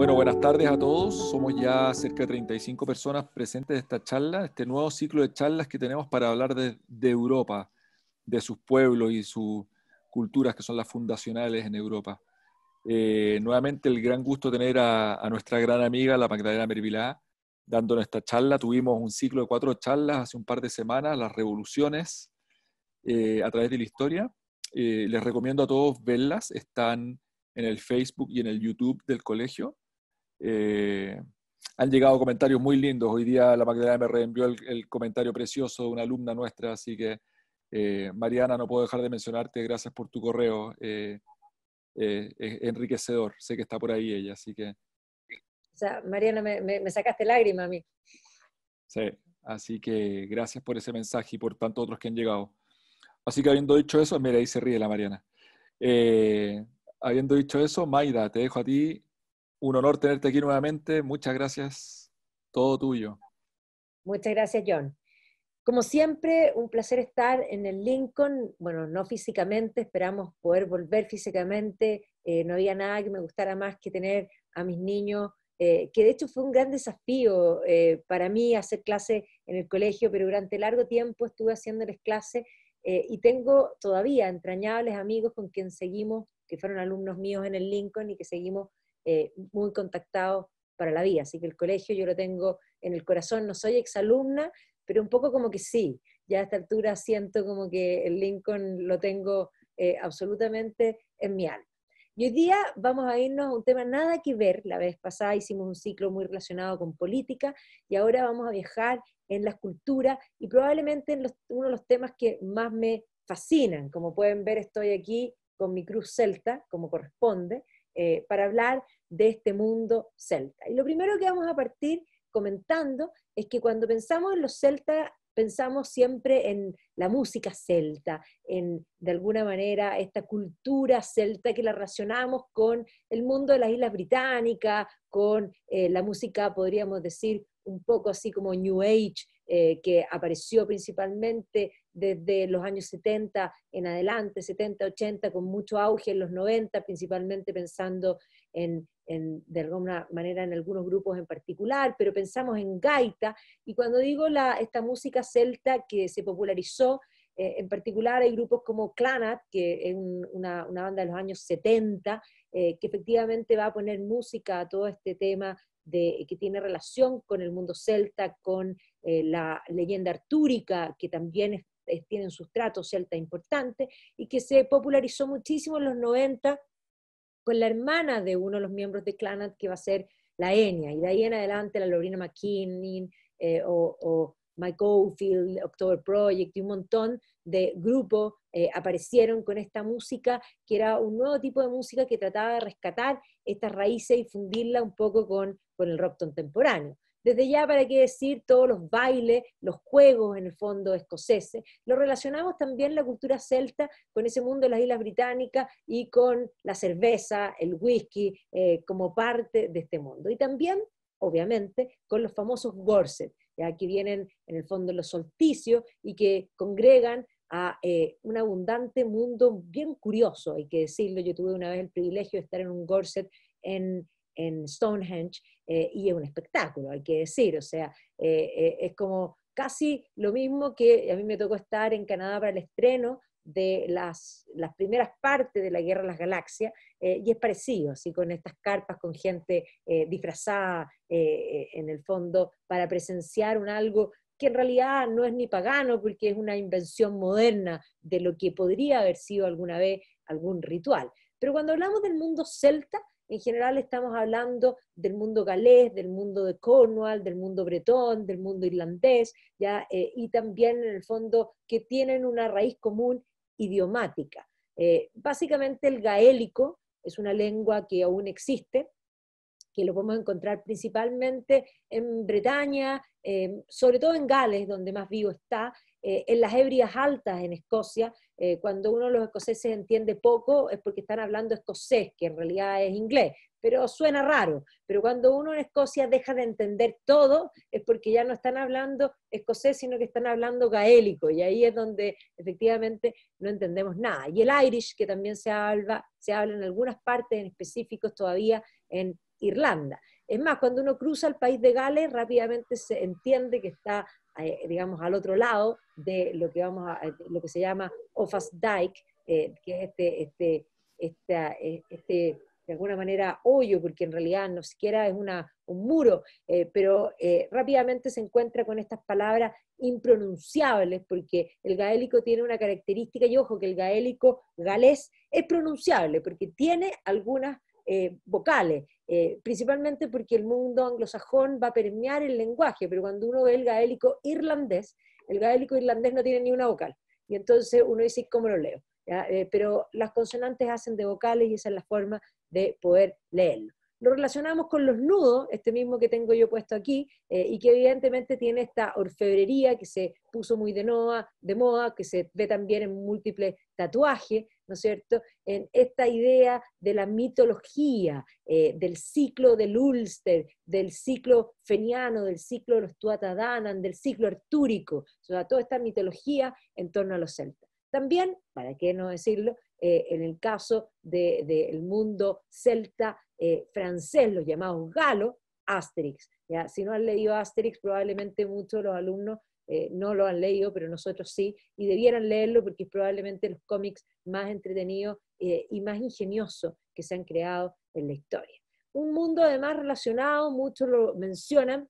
Bueno, buenas tardes a todos. Somos ya cerca de 35 personas presentes en esta charla, este nuevo ciclo de charlas que tenemos para hablar de Europa, de sus pueblos y sus culturas que son las fundacionales en Europa. Nuevamente el gran gusto de tener a nuestra gran amiga, la Magdalena Mervilá, dando esta charla. Tuvimos un ciclo de 4 charlas hace un par de semanas, las revoluciones a través de la historia. Les recomiendo a todos verlas, están en el Facebook y en el YouTube del colegio. Eh, Han llegado comentarios muy lindos. Hoy día la Magdalena me reenvió el comentario precioso de una alumna nuestra, así que Mariana, no puedo dejar de mencionarte, gracias por tu correo, es enriquecedor, sé que está por ahí ella, así que... O sea, Mariana, me sacaste lágrimas a mí. Sí, así que gracias por ese mensaje y por tantos otros que han llegado. Así que habiendo dicho eso, mira, ahí se ríe la Mariana. Habiendo dicho eso, Maida, te dejo a ti. Un honor tenerte aquí nuevamente. Muchas gracias. Todo tuyo. Muchas gracias, John. Como siempre, un placer estar en el Lincoln. Bueno, no físicamente, esperamos poder volver físicamente. No había nada que me gustara más que tener a mis niños, que de hecho fue un gran desafío para mí hacer clase en el colegio, pero durante largo tiempo estuve haciéndoles clase y tengo todavía entrañables amigos con quien seguimos, que fueron alumnos míos en el Lincoln y que seguimos muy contactados para la vida. Así que el colegio yo lo tengo en el corazón. No soy exalumna, pero un poco como que sí, ya a esta altura siento como que el Lincoln lo tengo absolutamente en mi alma. Y hoy día vamos a irnos a un tema nada que ver. La vez pasada hicimos un ciclo muy relacionado con política y ahora vamos a viajar en la escultura y probablemente en uno de los temas que más me fascinan. Como pueden ver, estoy aquí con mi cruz celta, como corresponde, para hablar de este mundo celta. Y lo primero que vamos a partir comentando es que cuando pensamos en los celtas, pensamos siempre en la música celta, en de alguna manera esta cultura celta que la relacionamos con el mundo de las Islas Británicas, con la música, podríamos decir, un poco así como New Age, que apareció principalmente desde los años 70 en adelante, 70, 80, con mucho auge en los 90, principalmente pensando de alguna manera en algunos grupos en particular, pero pensamos en gaita, y cuando digo esta música celta que se popularizó, en particular hay grupos como Clannad, que es una banda de los años 70, que efectivamente va a poner música a todo este tema que tiene relación con el mundo celta, con la leyenda artúrica, que también tiene un sustrato celta importante, y que se popularizó muchísimo en los 90 con la hermana de uno de los miembros de Clannad, que va a ser la Enya, y de ahí en adelante la Lorena McKinney, o Mike Oldfield, October Project, y un montón de grupos aparecieron con esta música, que era un nuevo tipo de música que trataba de rescatar estas raíces y fundirla un poco con el rock contemporáneo. Desde ya, para qué decir, todos los bailes, los juegos en el fondo escoceses, lo relacionamos también la cultura celta con ese mundo de las Islas Británicas y con la cerveza, el whisky, como parte de este mundo. Y también, obviamente, con los famosos gorset, ya que vienen en el fondo los solsticios y que congregan a un abundante mundo bien curioso, hay que decirlo. Yo tuve una vez el privilegio de estar en un gorset en Stonehenge, y es un espectáculo, hay que decir, o sea, es como casi lo mismo que a mí me tocó estar en Canadá para el estreno de las primeras partes de la Guerra de las Galaxias, y es parecido, así con estas carpas, con gente disfrazada en el fondo para presenciar un algo que en realidad no es ni pagano, porque es una invención moderna de lo que podría haber sido alguna vez algún ritual. Pero cuando hablamos del mundo celta, en general estamos hablando del mundo galés, del mundo de Cornwall, del mundo bretón, del mundo irlandés, ¿ya? Y también en el fondo que tienen una raíz común idiomática. Básicamente el gaélico es una lengua que aún existe, que lo podemos encontrar principalmente en Bretaña, sobre todo en Gales, donde más vivo está, en las Hebridas Altas en Escocia. Cuando uno de los escoceses entiende poco es porque están hablando escocés, que en realidad es inglés, pero suena raro. Pero cuando uno en Escocia deja de entender todo, es porque ya no están hablando escocés, sino que están hablando gaélico, y ahí es donde efectivamente no entendemos nada. Y el Irish, que también se habla en algunas partes en específicos todavía en Irlanda. Es más, cuando uno cruza el país de Gales, rápidamente se entiende que está, digamos, al otro lado de lo que, lo que se llama Offa's Dyke, que es de alguna manera hoyo, porque en realidad no siquiera es un muro, pero rápidamente se encuentra con estas palabras impronunciables, porque el gaélico tiene una característica, y ojo que el gaélico galés es pronunciable, porque tiene algunas vocales, principalmente porque el mundo anglosajón va a permear el lenguaje, pero cuando uno ve el gaélico irlandés no tiene ni una vocal, y entonces uno dice, ¿cómo lo leo? Pero las consonantes hacen de vocales y esa es la forma de poder leerlo. Lo relacionamos con los nudos, este mismo que tengo yo puesto aquí, y que evidentemente tiene esta orfebrería que se puso muy de moda, que se ve también en múltiples tatuajes, ¿no es cierto?, en esta idea de la mitología, del ciclo del Ulster, del ciclo feniano, del ciclo de los Tuatha Dé Danann, del ciclo artúrico, o sea, toda esta mitología en torno a los celtas. También, para qué no decirlo, en el caso del mundo celta francés, los llamados galos, Asterix. ¿Ya? Si no han leído Asterix, probablemente muchos de los alumnos no lo han leído, pero nosotros sí, y debieran leerlo porque es probablemente los cómics más entretenidos y más ingeniosos que se han creado en la historia. Un mundo además relacionado, muchos lo mencionan,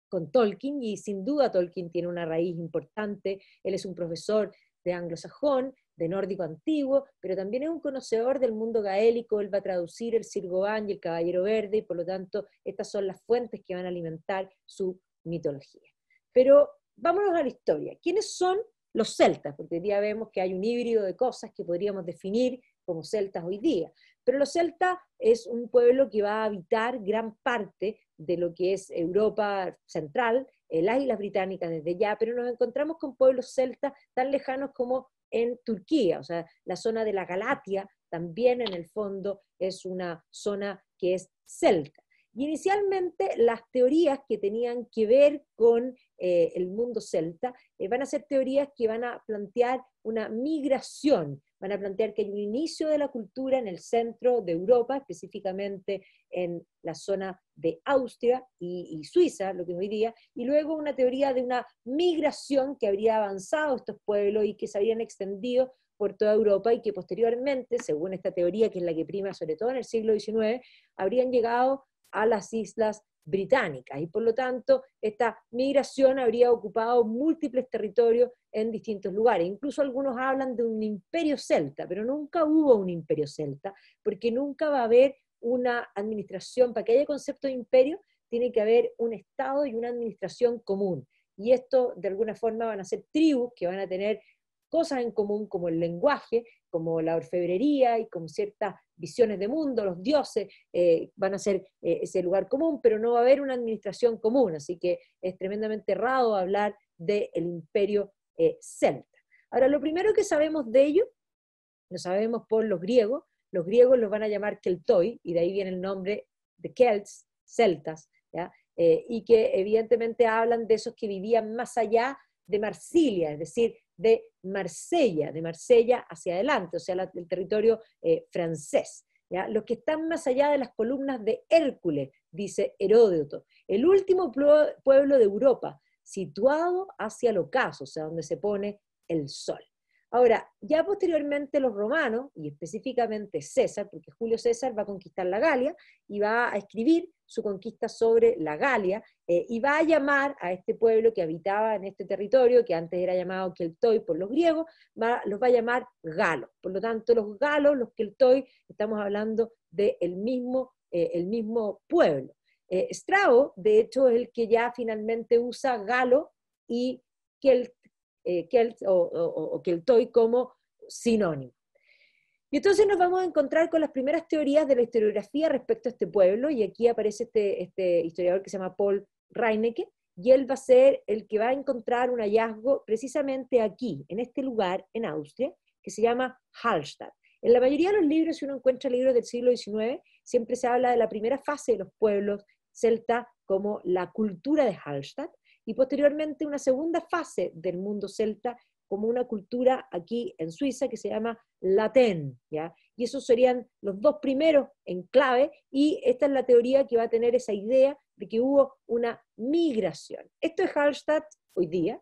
con Tolkien, y sin duda Tolkien tiene una raíz importante, él es un profesor de anglosajón, de nórdico antiguo, pero también es un conocedor del mundo gaélico, él va a traducir el Sir Gawain y el Caballero Verde, y por lo tanto estas son las fuentes que van a alimentar su mitología. Pero vámonos a la historia. ¿Quiénes son los celtas? Porque hoy día vemos que hay un híbrido de cosas que podríamos definir como celtas hoy día. Pero los celtas es un pueblo que va a habitar gran parte de lo que es Europa central, las Islas Británicas desde ya, pero nos encontramos con pueblos celtas tan lejanos como en Turquía, o sea, la zona de la Galatia también en el fondo es una zona que es celta. Y inicialmente las teorías que tenían que ver con el mundo celta van a ser teorías que van a plantear una migración, van a plantear que hay un inicio de la cultura en el centro de Europa, específicamente en la zona de Austria y Suiza, lo que es hoy día, y luego una teoría de una migración que habría avanzado estos pueblos y que se habrían extendido por toda Europa y que posteriormente, según esta teoría, que es la que prima sobre todo en el siglo XIX, habrían llegado a las Islas Británicas, y por lo tanto esta migración habría ocupado múltiples territorios en distintos lugares. Incluso algunos hablan de un imperio celta, pero nunca hubo un imperio celta, porque nunca va a haber una administración. Para que haya concepto de imperio, tiene que haber un Estado y una administración común. Y esto, de alguna forma, van a ser tribus que van a tener cosas en común, como el lenguaje, como la orfebrería y como ciertas visiones de mundo, los dioses van a ser ese lugar común, pero no va a haber una administración común, así que es tremendamente errado hablar del imperio celta. Ahora, lo primero que sabemos de ello, lo sabemos por los griegos los van a llamar Keltoi, y de ahí viene el nombre de Celts, celtas, ¿ya? Y que evidentemente hablan de esos que vivían más allá de Marsilia, es decir, de Marsella hacia adelante, o sea, el territorio francés. ¿Ya? Los que están más allá de las columnas de Hércules, dice Heródoto, el último pueblo de Europa, situado hacia el ocaso, o sea, donde se pone el sol. Ahora, ya posteriormente los romanos, y específicamente César, porque Julio César va a conquistar la Galia y va a escribir su conquista sobre la Galia, y va a llamar a este pueblo que habitaba en este territorio, que antes era llamado Keltoi por los griegos, los va a llamar galos. Por lo tanto, los galos, los Keltoi, estamos hablando del mismo pueblo. Strabo, de hecho, es el que ya finalmente usa galo y Celt o Keltoi como sinónimo. Y entonces nos vamos a encontrar con las primeras teorías de la historiografía respecto a este pueblo, y aquí aparece este historiador que se llama Paul Reinecke, y él va a ser el que va a encontrar un hallazgo precisamente aquí, en este lugar, en Austria, que se llama Hallstatt. En la mayoría de los libros, si uno encuentra libros del siglo XIX, siempre se habla de la primera fase de los pueblos celta como la cultura de Hallstatt, y posteriormente una segunda fase del mundo celta como una cultura aquí en Suiza que se llama Latén, ¿ya? Y esos serían los dos primeros enclaves, y esta es la teoría que va a tener esa idea de que hubo una migración. Esto es Hallstatt hoy día,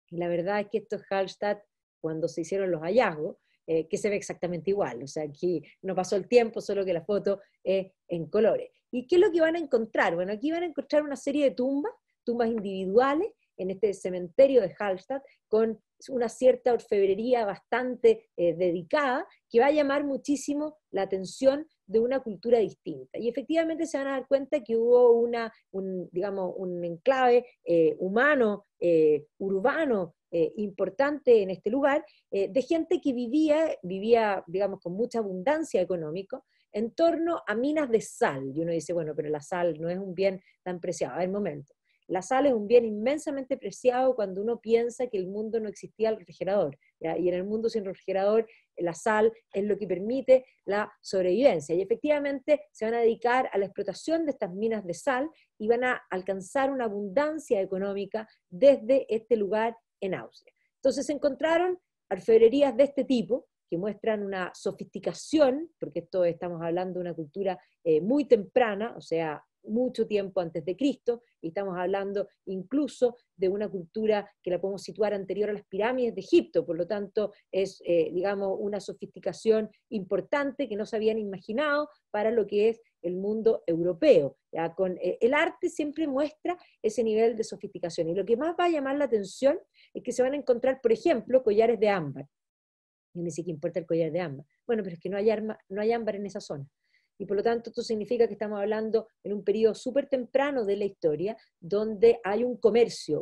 y la verdad es que esto es Hallstatt cuando se hicieron los hallazgos, que se ve exactamente igual, o sea, aquí no pasó el tiempo, solo que la foto es en colores. ¿Y qué es lo que van a encontrar? Bueno, aquí van a encontrar una serie de tumbas individuales, en este cementerio de Hallstatt, con una cierta orfebrería bastante dedicada, que va a llamar muchísimo la atención de una cultura distinta. Y efectivamente se van a dar cuenta que hubo digamos, un enclave humano, urbano, importante en este lugar, de gente que vivía, digamos, con mucha abundancia económica, en torno a minas de sal. Y uno dice, bueno, pero la sal no es un bien tan preciado. A ver, momento. La sal es un bien inmensamente preciado cuando uno piensa que el mundo no existía el refrigerador, ¿ya? Y en el mundo sin refrigerador, la sal es lo que permite la sobrevivencia. Y efectivamente se van a dedicar a la explotación de estas minas de sal y van a alcanzar una abundancia económica desde este lugar en Austria. Entonces se encontraron orfebrerías de este tipo, que muestran una sofisticación, porque esto estamos hablando de una cultura muy temprana, o sea, mucho tiempo antes de Cristo, y estamos hablando incluso de una cultura que la podemos situar anterior a las pirámides de Egipto, por lo tanto es, digamos, una sofisticación importante que no se habían imaginado para lo que es el mundo europeo. ¿Ya? El arte siempre muestra ese nivel de sofisticación, y lo que más va a llamar la atención es que se van a encontrar, por ejemplo, collares de ámbar. Y me dice que importa el collar de ámbar. Bueno, pero es que no hay ámbar en esa zona. Y por lo tanto esto significa que estamos hablando en un periodo súper temprano de la historia, donde hay un comercio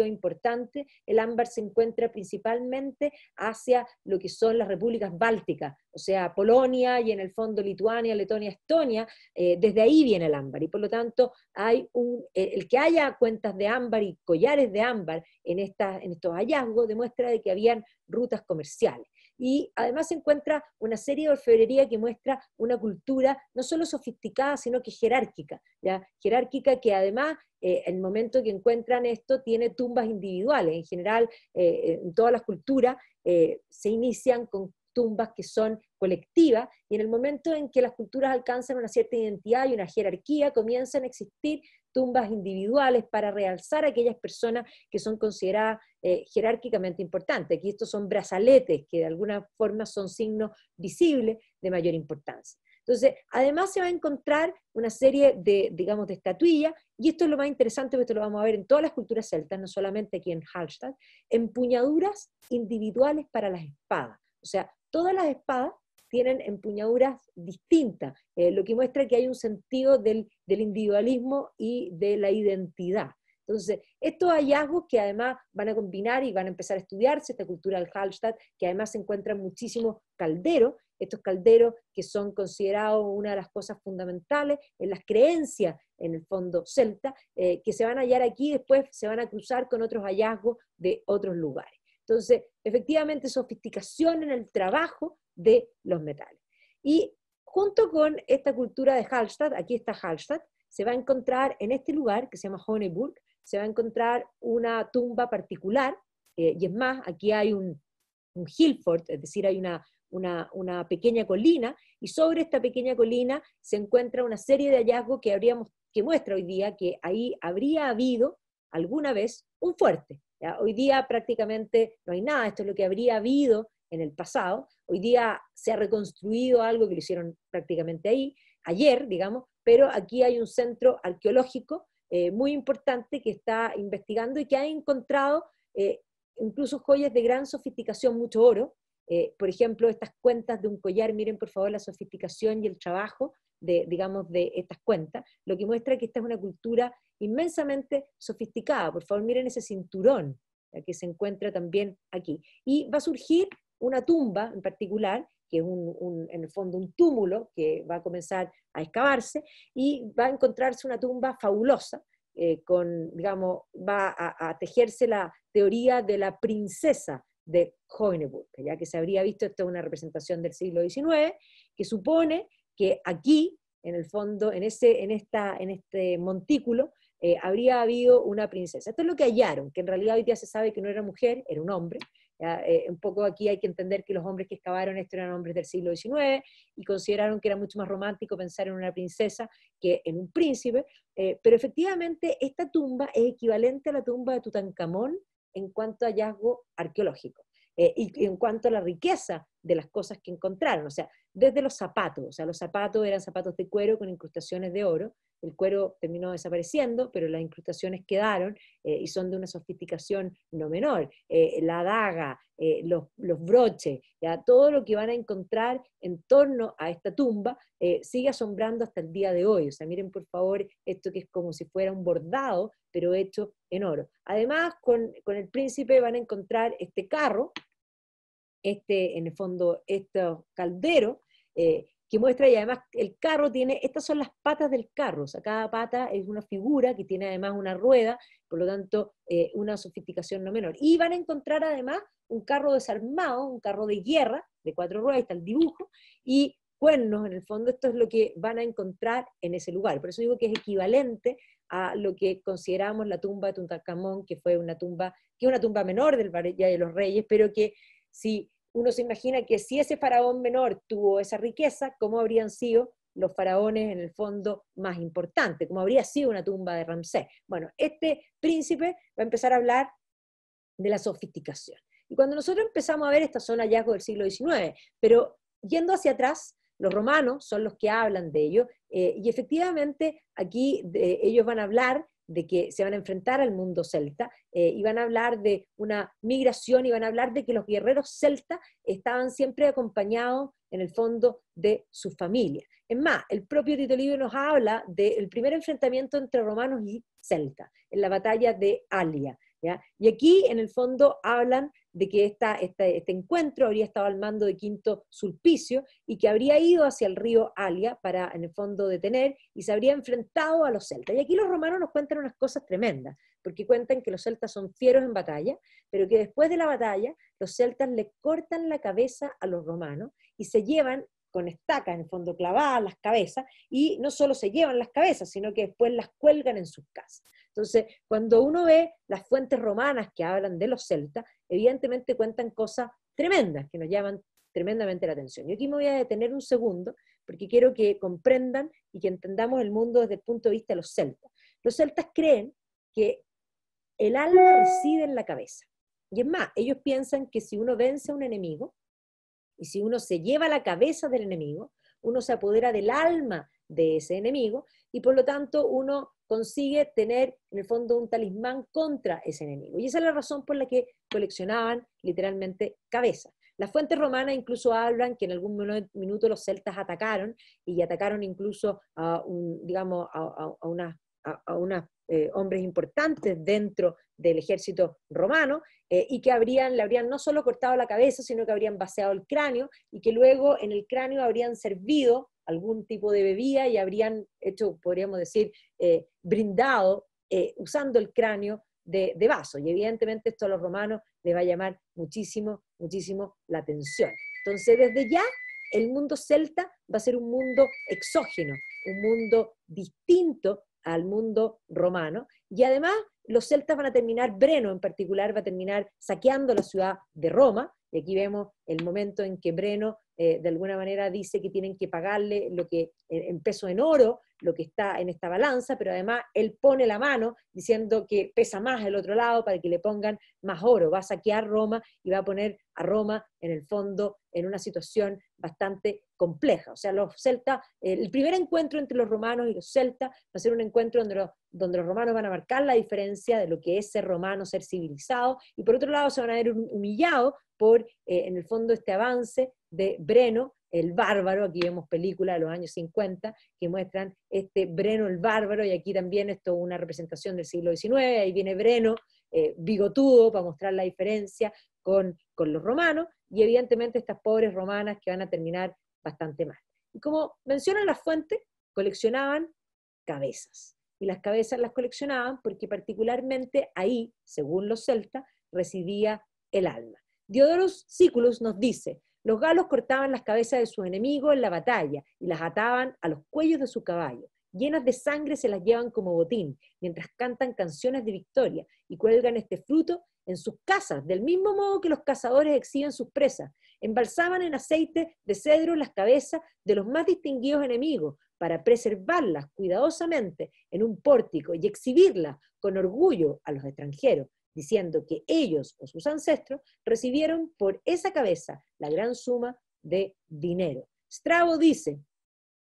importante. El ámbar se encuentra principalmente hacia lo que son las repúblicas bálticas, o sea, Polonia y en el fondo Lituania, Letonia, Estonia, desde ahí viene el ámbar. Y por lo tanto el que haya cuentas de ámbar y collares de ámbar en estos hallazgos demuestra de que habían rutas comerciales. Y además se encuentra una serie de orfebrería que muestra una cultura no solo sofisticada, sino que jerárquica, ¿ya? Jerárquica, que además, en el momento que encuentran esto, tiene tumbas individuales. En general, en todas las culturas se inician con tumbas que son colectivas, y en el momento en que las culturas alcanzan una cierta identidad y una jerarquía, comienzan a existir tumbas individuales para realzar a aquellas personas que son consideradas jerárquicamente importantes. Aquí estos son brazaletes que de alguna forma son signos visibles de mayor importancia. Entonces, además se va a encontrar una serie de, digamos, de estatuillas, y esto es lo más interesante, porque esto lo vamos a ver en todas las culturas celtas, no solamente aquí en Hallstatt, empuñaduras individuales para las espadas. O sea, todas las espadas tienen empuñaduras distintas, lo que muestra que hay un sentido del individualismo y de la identidad. Entonces, estos hallazgos que además van a combinar y van a empezar a estudiarse, esta cultura del Hallstatt, que además se encuentran muchísimos calderos, estos calderos que son considerados una de las cosas fundamentales en las creencias, en el fondo celta, que se van a hallar aquí y después se van a cruzar con otros hallazgos de otros lugares. Entonces, efectivamente, sofisticación en el trabajo de los metales. Y junto con esta cultura de Hallstatt, aquí está Hallstatt, se va a encontrar en este lugar, que se llama Höneburg, se va a encontrar una tumba particular, y es más, aquí hay un hillfort, es decir, hay una pequeña colina, y sobre esta pequeña colina se encuentra una serie de hallazgos que muestra hoy día que ahí habría habido alguna vez un fuerte. ¿Ya? Hoy día prácticamente no hay nada, esto es lo que habría habido en el pasado. Hoy día se ha reconstruido algo que lo hicieron prácticamente ahí, ayer, digamos, pero aquí hay un centro arqueológico muy importante que está investigando y que ha encontrado incluso joyas de gran sofisticación, mucho oro. Por ejemplo, estas cuentas de un collar, miren por favor la sofisticación y el trabajo digamos, de estas cuentas, lo que muestra que esta es una cultura inmensamente sofisticada. Por favor, miren ese cinturón que se encuentra también aquí. Y va a surgir una tumba en particular, que es en el fondo un túmulo que va a comenzar a excavarse, y va a encontrarse una tumba fabulosa, digamos, va a tejerse la teoría de la princesa de Höneburg, ya que se habría visto, esto es una representación del siglo XIX, que supone que aquí, en el fondo, en este montículo, habría habido una princesa. Esto es lo que hallaron, que en realidad hoy día se sabe que no era mujer, era un hombre, ¿ya? Un poco aquí hay que entender que los hombres que excavaron esto eran hombres del siglo XIX y consideraron que era mucho más romántico pensar en una princesa que en un príncipe, pero efectivamente esta tumba es equivalente a la tumba de Tutankamón en cuanto a hallazgo arqueológico. Y en cuanto a la riqueza de las cosas que encontraron, o sea, desde los zapatos, o sea, los zapatos eran zapatos de cuero con incrustaciones de oro, el cuero terminó desapareciendo, pero las incrustaciones quedaron y son de una sofisticación no menor. La daga, los broches, ¿ya? Todo lo que van a encontrar en torno a esta tumba sigue asombrando hasta el día de hoy. O sea, miren por favor esto que es como si fuera un bordado, pero hecho en oro. Además, con el príncipe van a encontrar este carro, en el fondo, este caldero, que muestra, y además el carro tiene, estas son las patas del carro, o sea, cada pata es una figura que tiene además una rueda, por lo tanto, una sofisticación no menor. Y van a encontrar además un carro desarmado, un carro de guerra, de 4 ruedas, está el dibujo, y cuernos, en el fondo, esto es lo que van a encontrar en ese lugar. Por eso digo que es equivalente a lo que consideramos la tumba de Tutankamón, que fue una tumba, que es una tumba menor del Valle de los Reyes, pero que si uno se imagina que si ese faraón menor tuvo esa riqueza, ¿cómo habrían sido los faraones en el fondo más importantes? ¿Cómo habría sido una tumba de Ramsés? Bueno, este príncipe va a empezar a hablar de la sofisticación. Y cuando nosotros empezamos a ver, estas son hallazgos del siglo XIX, pero yendo hacia atrás, los romanos son los que hablan de ello, y efectivamente aquí ellos van a hablar de que se van a enfrentar al mundo celta, y van a hablar de una migración, y van a hablar de que los guerreros celtas estaban siempre acompañados, en el fondo, de sus familias. Es más, el propio Tito Livio nos habla del primer enfrentamiento entre romanos y celtas, en la batalla de Alia, ¿ya? Y aquí, en el fondo, hablan de que este encuentro habría estado al mando de Quinto Sulpicio y que habría ido hacia el río Alia para, en el fondo, detener y se habría enfrentado a los celtas. Y aquí los romanos nos cuentan unas cosas tremendas, porque cuentan que los celtas son fieros en batalla, pero que después de la batalla los celtas le cortan la cabeza a los romanos y se llevan con estacas, en el fondo, clavadas las cabezas, y no solo se llevan las cabezas, sino que después las cuelgan en sus casas. Entonces, cuando uno ve las fuentes romanas que hablan de los celtas, evidentemente cuentan cosas tremendas que nos llaman tremendamente la atención. Yo aquí me voy a detener un segundo porque quiero que comprendan y que entendamos el mundo desde el punto de vista de los celtas. Los celtas creen que el alma reside en la cabeza. Y es más, ellos piensan que si uno vence a un enemigo y si uno se lleva la cabeza del enemigo, uno se apodera del alma de ese enemigo y por lo tanto uno consigue tener en el fondo un talismán contra ese enemigo. Y esa es la razón por la que coleccionaban literalmente cabezas. Las fuentes romanas incluso hablan que en algún minuto los celtas atacaron y atacaron incluso a, digamos, a unas hombres importantes dentro del ejército romano, y que le habrían no solo cortado la cabeza, sino que habrían vaciado el cráneo, y que luego en el cráneo habrían servido algún tipo de bebida y habrían hecho, podríamos decir, brindado, usando el cráneo de vaso. Y evidentemente esto a los romanos les va a llamar muchísimo, muchísimo la atención. Entonces, desde ya, el mundo celta va a ser un mundo exógeno, un mundo distinto al mundo romano, y además los celtas van a terminar, Breno en particular, va a terminar saqueando la ciudad de Roma, y aquí vemos el momento en que Breno de alguna manera dice que tienen que pagarle lo que, en peso en oro, lo que está en esta balanza, pero además él pone la mano diciendo que pesa más el otro lado para que le pongan más oro, va a saquear Roma y va a poner a Roma en el fondo en una situación bastante compleja. O sea, los celtas, el primer encuentro entre los romanos y los celtas va a ser un encuentro donde los romanos van a marcar la diferencia de lo que es ser romano, ser civilizado, y por otro lado se van a ver humillados por, en el fondo, este avance de Breno, el bárbaro. Aquí vemos películas de los años 50 que muestran este Breno el bárbaro, y aquí también esto es una representación del siglo XIX, ahí viene Breno, bigotudo, para mostrar la diferencia con los romanos, y evidentemente estas pobres romanas que van a terminar bastante mal. Y como mencionan las fuentes, coleccionaban cabezas, y las cabezas las coleccionaban porque particularmente ahí, según los celtas, residía el alma. Diodorus Siculus nos dice: los galos cortaban las cabezas de sus enemigos en la batalla y las ataban a los cuellos de su caballo. Llenas de sangre se las llevan como botín, mientras cantan canciones de victoria y cuelgan este fruto en sus casas, del mismo modo que los cazadores exhiben sus presas. Embalsaban en aceite de cedro las cabezas de los más distinguidos enemigos para preservarlas cuidadosamente en un pórtico y exhibirlas con orgullo a los extranjeros, diciendo que ellos o sus ancestros recibieron por esa cabeza la gran suma de dinero. Strabo dice: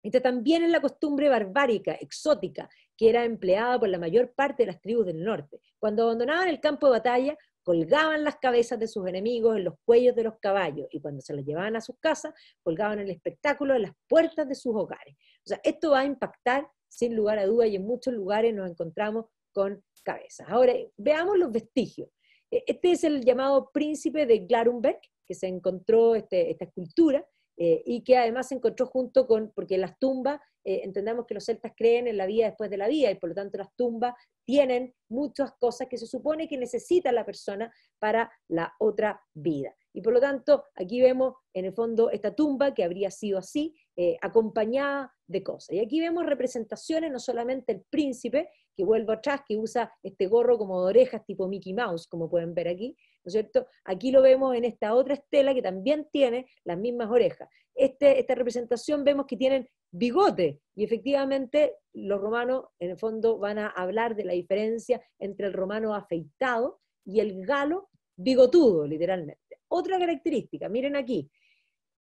esta también es la costumbre barbárica, exótica, que era empleada por la mayor parte de las tribus del norte. Cuando abandonaban el campo de batalla, colgaban las cabezas de sus enemigos en los cuellos de los caballos, y cuando se las llevaban a sus casas, colgaban el espectáculo en las puertas de sus hogares. O sea, esto va a impactar sin lugar a duda, y en muchos lugares nos encontramos con cabezas. Ahora, veamos los vestigios. Este es el llamado príncipe de Glarenberg, que se encontró esta escultura, y que además se encontró junto con, porque las tumbas, entendamos que los celtas creen en la vida después de la vida, y por lo tanto las tumbas tienen muchas cosas que se supone que necesita la persona para la otra vida. Y por lo tanto, aquí vemos en el fondo esta tumba que habría sido así, acompañada de cosas. Y aquí vemos representaciones, no solamente el príncipe, que vuelvo atrás, que usa este gorro como de orejas tipo Mickey Mouse, como pueden ver aquí, ¿no es cierto? Aquí lo vemos en esta otra estela que también tiene las mismas orejas. Esta representación vemos que tienen bigote, y efectivamente los romanos en el fondo van a hablar de la diferencia entre el romano afeitado y el galo bigotudo, literalmente. Otra característica, miren aquí,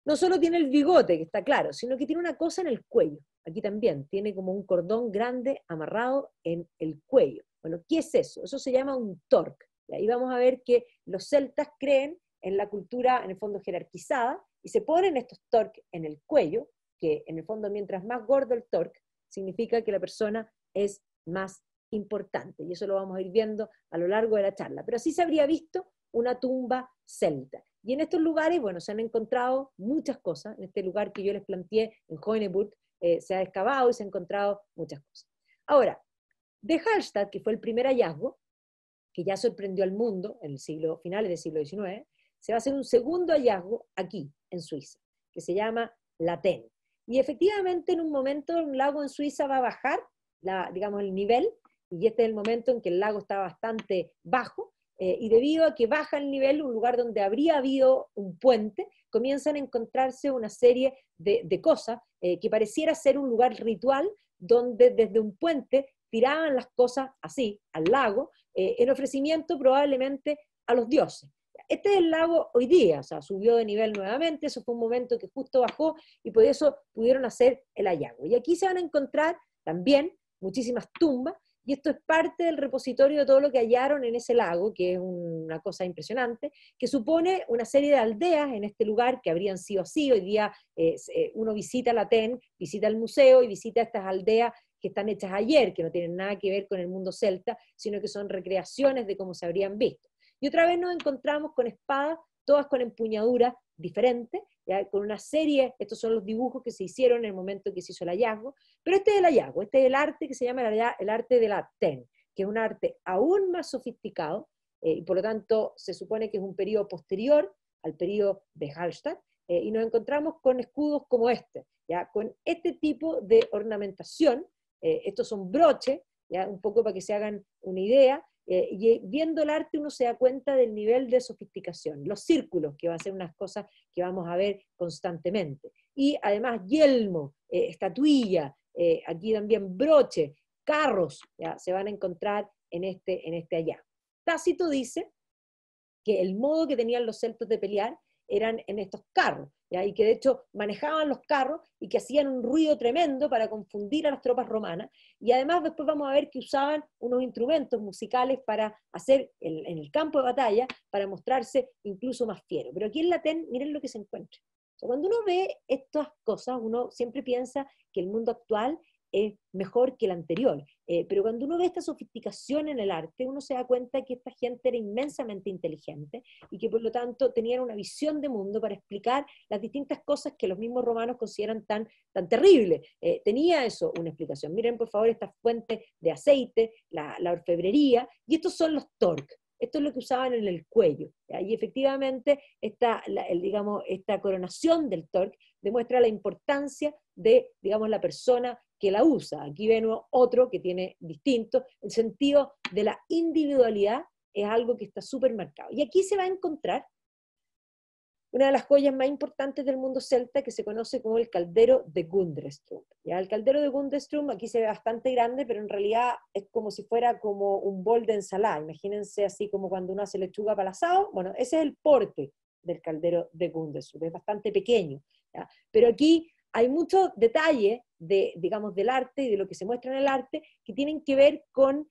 no solo tiene el bigote, que está claro, sino que tiene una cosa en el cuello. Aquí también tiene como un cordón grande amarrado en el cuello. Bueno, ¿qué es eso? Eso se llama un torque. Y ahí vamos a ver que los celtas creen en la cultura, en el fondo, jerarquizada, y se ponen estos torques en el cuello, que en el fondo, mientras más gordo el torque, significa que la persona es más importante. Y eso lo vamos a ir viendo a lo largo de la charla. Pero así se habría visto una tumba celta. Y en estos lugares, bueno, se han encontrado muchas cosas. En este lugar que yo les planteé, en Hoeneburg, se ha excavado y se han encontrado muchas cosas. Ahora, de Hallstatt, que fue el primer hallazgo, que ya sorprendió al mundo en el finales del siglo XIX, se va a hacer un segundo hallazgo aquí, en Suiza, que se llama la Ten. Y efectivamente, en un momento, un lago en Suiza va a bajar, digamos, el nivel, y este es el momento en que el lago está bastante bajo, y debido a que baja el nivel, un lugar donde habría habido un puente, comienzan a encontrarse una serie de cosas que pareciera ser un lugar ritual, donde desde un puente tiraban las cosas así, al lago, en ofrecimiento probablemente a los dioses. Este es el lago hoy día, o sea, subió de nivel nuevamente, eso fue un momento que justo bajó, y por eso pudieron hacer el hallazgo. Y aquí se van a encontrar también muchísimas tumbas, y esto es parte del repositorio de todo lo que hallaron en ese lago, que es una cosa impresionante, que supone una serie de aldeas en este lugar que habrían sido así. Hoy día uno visita la TEN, visita el museo y visita estas aldeas que están hechas ayer, que no tienen nada que ver con el mundo celta, sino que son recreaciones de cómo se habrían visto. Y otra vez nos encontramos con espadas, todas con empuñaduras diferentes, ¿ya? Con una serie, estos son los dibujos que se hicieron en el momento que se hizo el hallazgo, pero este es el hallazgo, este es el arte que se llama el arte de la TEN, que es un arte aún más sofisticado, y por lo tanto se supone que es un periodo posterior al periodo de Hallstatt, y nos encontramos con escudos como este, ¿ya? Con este tipo de ornamentación, estos son broches, ¿ya? Un poco para que se hagan una idea, y viendo el arte uno se da cuenta del nivel de sofisticación, los círculos, que va a ser unas cosas que vamos a ver constantemente, y además yelmo, estatuilla, aquí también broche, carros, ¿ya? Se van a encontrar en este hallazgo. Tácito dice que el modo que tenían los celtas de pelear eran en estos carros, ¿ya? Y que de hecho manejaban los carros y que hacían un ruido tremendo para confundir a las tropas romanas, y además después vamos a ver que usaban unos instrumentos musicales para hacer en el campo de batalla, para mostrarse incluso más fieros. Pero aquí en la TEN, miren lo que se encuentra. O sea, cuando uno ve estas cosas, uno siempre piensa que el mundo actual es mejor que el anterior, pero cuando uno ve esta sofisticación en el arte, uno se da cuenta que esta gente era inmensamente inteligente y que por lo tanto tenían una visión de mundo para explicar las distintas cosas que los mismos romanos consideran tan terribles. Tenía eso una explicación. Miren por favor estas fuentes de aceite, la orfebrería, y estos son los torques. Esto es lo que usaban en el cuello, ¿ya? Y efectivamente esta coronación del torque demuestra la importancia de, digamos, la persona que la usa. Aquí ven otro que tiene distinto, el sentido de la individualidad es algo que está súper marcado. Y aquí se va a encontrar una de las joyas más importantes del mundo celta, que se conoce como el caldero de Gundrestrum. ¿Ya? El caldero de Gundrestrum aquí se ve bastante grande, pero en realidad es como si fuera como un bol de ensalada. Imagínense así como cuando uno hace lechuga para el asado. Bueno, ese es el porte del caldero de Gundrestrum, es bastante pequeño. ¿Ya? Pero aquí hay muchos detalles digamos, del arte y de lo que se muestra en el arte que tienen que ver con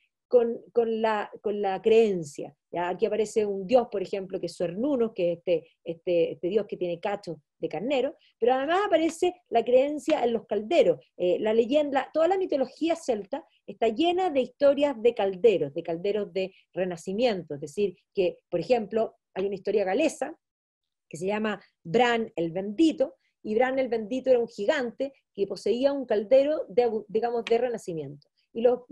la creencia. ¿Ya? Aquí aparece un dios, por ejemplo, que es Suernuno, que es este dios que tiene cachos de carnero, pero además aparece la creencia en los calderos. La leyenda, toda la mitología celta está llena de historias de calderos de renacimiento, es decir, que, por ejemplo, hay una historia galesa que se llama Bran el Bendito, y Bran el Bendito era un gigante que poseía un caldero digamos, de renacimiento. Y los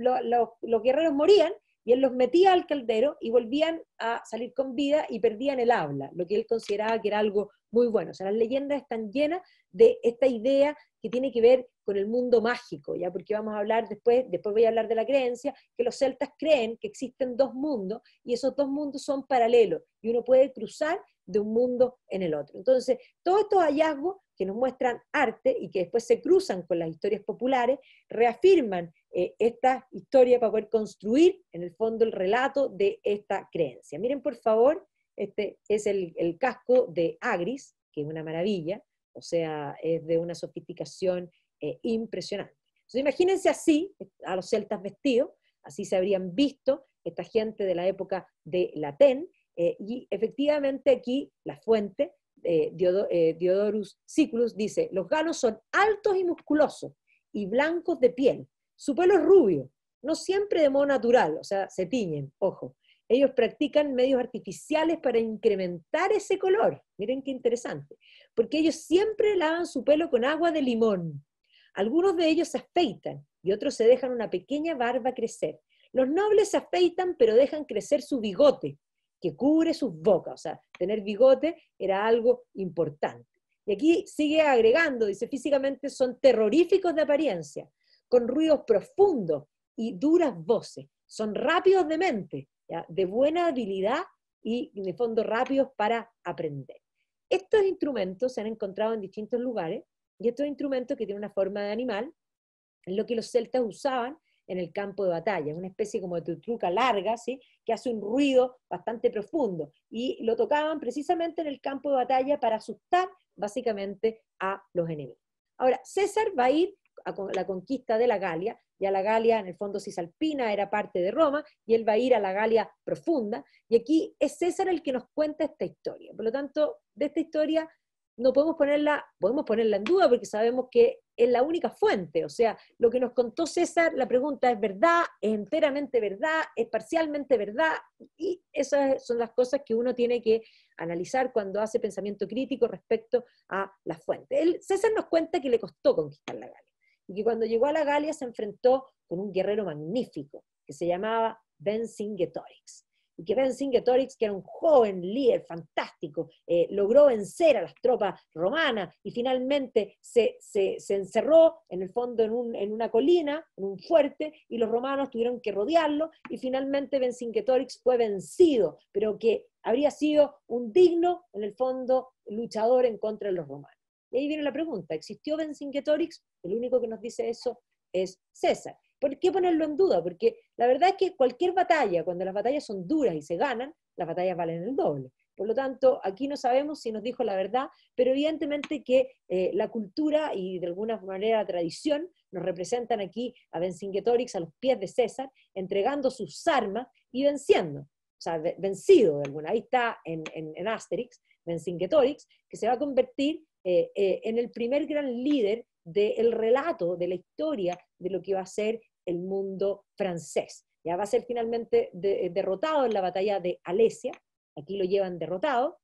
guerreros morían, y él los metía al caldero y volvían a salir con vida y perdían el habla, lo que él consideraba que era algo muy bueno. O sea, las leyendas están llenas de esta idea que tiene que ver con el mundo mágico, ¿ya? Porque vamos a hablar después voy a hablar de la creencia, que los celtas creen que existen dos mundos, y esos dos mundos son paralelos, y uno puede cruzar de un mundo en el otro. Entonces, todos estos hallazgos que nos muestran arte y que después se cruzan con las historias populares, reafirman esta historia para poder construir, en el fondo, el relato de esta creencia. Miren, por favor, este es el casco de Agris, que es una maravilla, o sea, es de una sofisticación impresionante. Entonces, imagínense así, a los celtas vestidos, así se habrían visto esta gente de la época de Latén, y efectivamente aquí la fuente, Diodorus Siculus, dice: los galos son altos y musculosos y blancos de piel, su pelo es rubio, no siempre de modo natural, o sea, se tiñen, ojo. Ellos practican medios artificiales para incrementar ese color. Miren qué interesante. Porque ellos siempre lavan su pelo con agua de limón. Algunos de ellos se afeitan y otros se dejan una pequeña barba crecer. Los nobles se afeitan, pero dejan crecer su bigote, que cubre sus bocas. O sea, tener bigote era algo importante. Y aquí sigue agregando, dice: físicamente son terroríficos de apariencia, con ruidos profundos y duras voces. Son rápidos de mente, ¿ya? De buena habilidad y, de fondo, rápidos para aprender. Estos instrumentos se han encontrado en distintos lugares, y estos instrumentos, que tienen una forma de animal, es lo que los celtas usaban en el campo de batalla, una especie como de tutruca larga, ¿sí? Que hace un ruido bastante profundo, y lo tocaban precisamente en el campo de batalla para asustar básicamente a los enemigos. Ahora, César va a ir a la conquista de la Galia. Ya la Galia, en el fondo, cisalpina, era parte de Roma, y él va a ir a la Galia profunda, y aquí es César el que nos cuenta esta historia. Por lo tanto, de esta historia no podemos ponerla en duda, porque sabemos que es la única fuente. O sea, lo que nos contó César, la pregunta es verdad, es enteramente verdad, es parcialmente verdad, y esas son las cosas que uno tiene que analizar cuando hace pensamiento crítico respecto a la fuente. César nos cuenta que le costó conquistar la Galia, y que cuando llegó a la Galia se enfrentó con un guerrero magnífico, que se llamaba Vercingetorix. Y que Vercingetorix, que era un joven líder fantástico, logró vencer a las tropas romanas, y finalmente se encerró, en el fondo, en una colina, en un fuerte, y los romanos tuvieron que rodearlo, y finalmente Vercingetorix fue vencido, pero que habría sido un digno, en el fondo, luchador en contra de los romanos. Y ahí viene la pregunta: ¿existió Vercingetorix? El único que nos dice eso es César. ¿Por qué ponerlo en duda? Porque la verdad es que cualquier batalla, cuando las batallas son duras y se ganan, las batallas valen el doble. Por lo tanto, aquí no sabemos si nos dijo la verdad, pero evidentemente que la cultura y, de alguna manera, la tradición nos representan aquí a Vercingetorix a los pies de César, entregando sus armas y venciendo. O sea, vencido de alguna. Ahí está en Asterix, Vercingetorix, que se va a convertir en el primer gran líder del relato, de la historia de lo que va a ser el mundo francés. Ya va a ser finalmente derrotado en la batalla de Alesia, aquí lo llevan derrotado,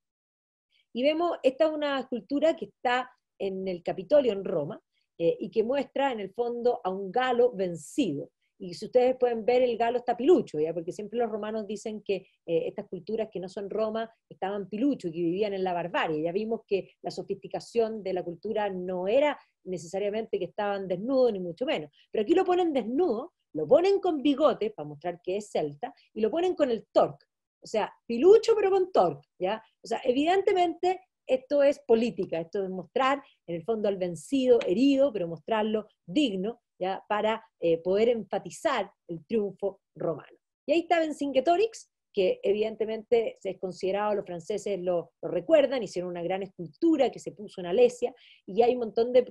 y vemos, esta es una escultura que está en el Capitolio en Roma, y que muestra en el fondo a un galo vencido. Y si ustedes pueden ver, el galo está pilucho, ¿ya? Porque siempre los romanos dicen que estas culturas que no son Roma estaban pilucho y que vivían en la barbarie. Ya vimos que la sofisticación de la cultura no era necesariamente que estaban desnudos, ni mucho menos. Pero aquí lo ponen desnudo, lo ponen con bigote para mostrar que es celta, y lo ponen con el torque. O sea, pilucho pero con torque, ¿ya? O sea, evidentemente esto es política, esto es mostrar en el fondo al vencido, herido, pero mostrarlo digno, ¿ya? Para poder enfatizar el triunfo romano. Y ahí está Vercingetorix, que evidentemente se es considerado, los franceses lo recuerdan, hicieron una gran escultura que se puso en Alesia, y hay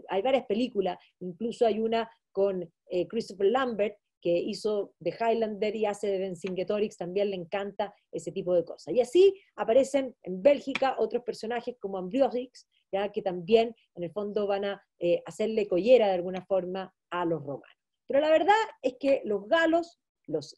hay varias películas, incluso hay una con Christopher Lambert, que hizo de Highlander y hace de Vercingetorix, también le encanta ese tipo de cosas. Y así aparecen en Bélgica otros personajes como Ambriorix, ¿ya? Que también en el fondo van a hacerle collera de alguna forma a los romanos. Pero la verdad es que los galos, los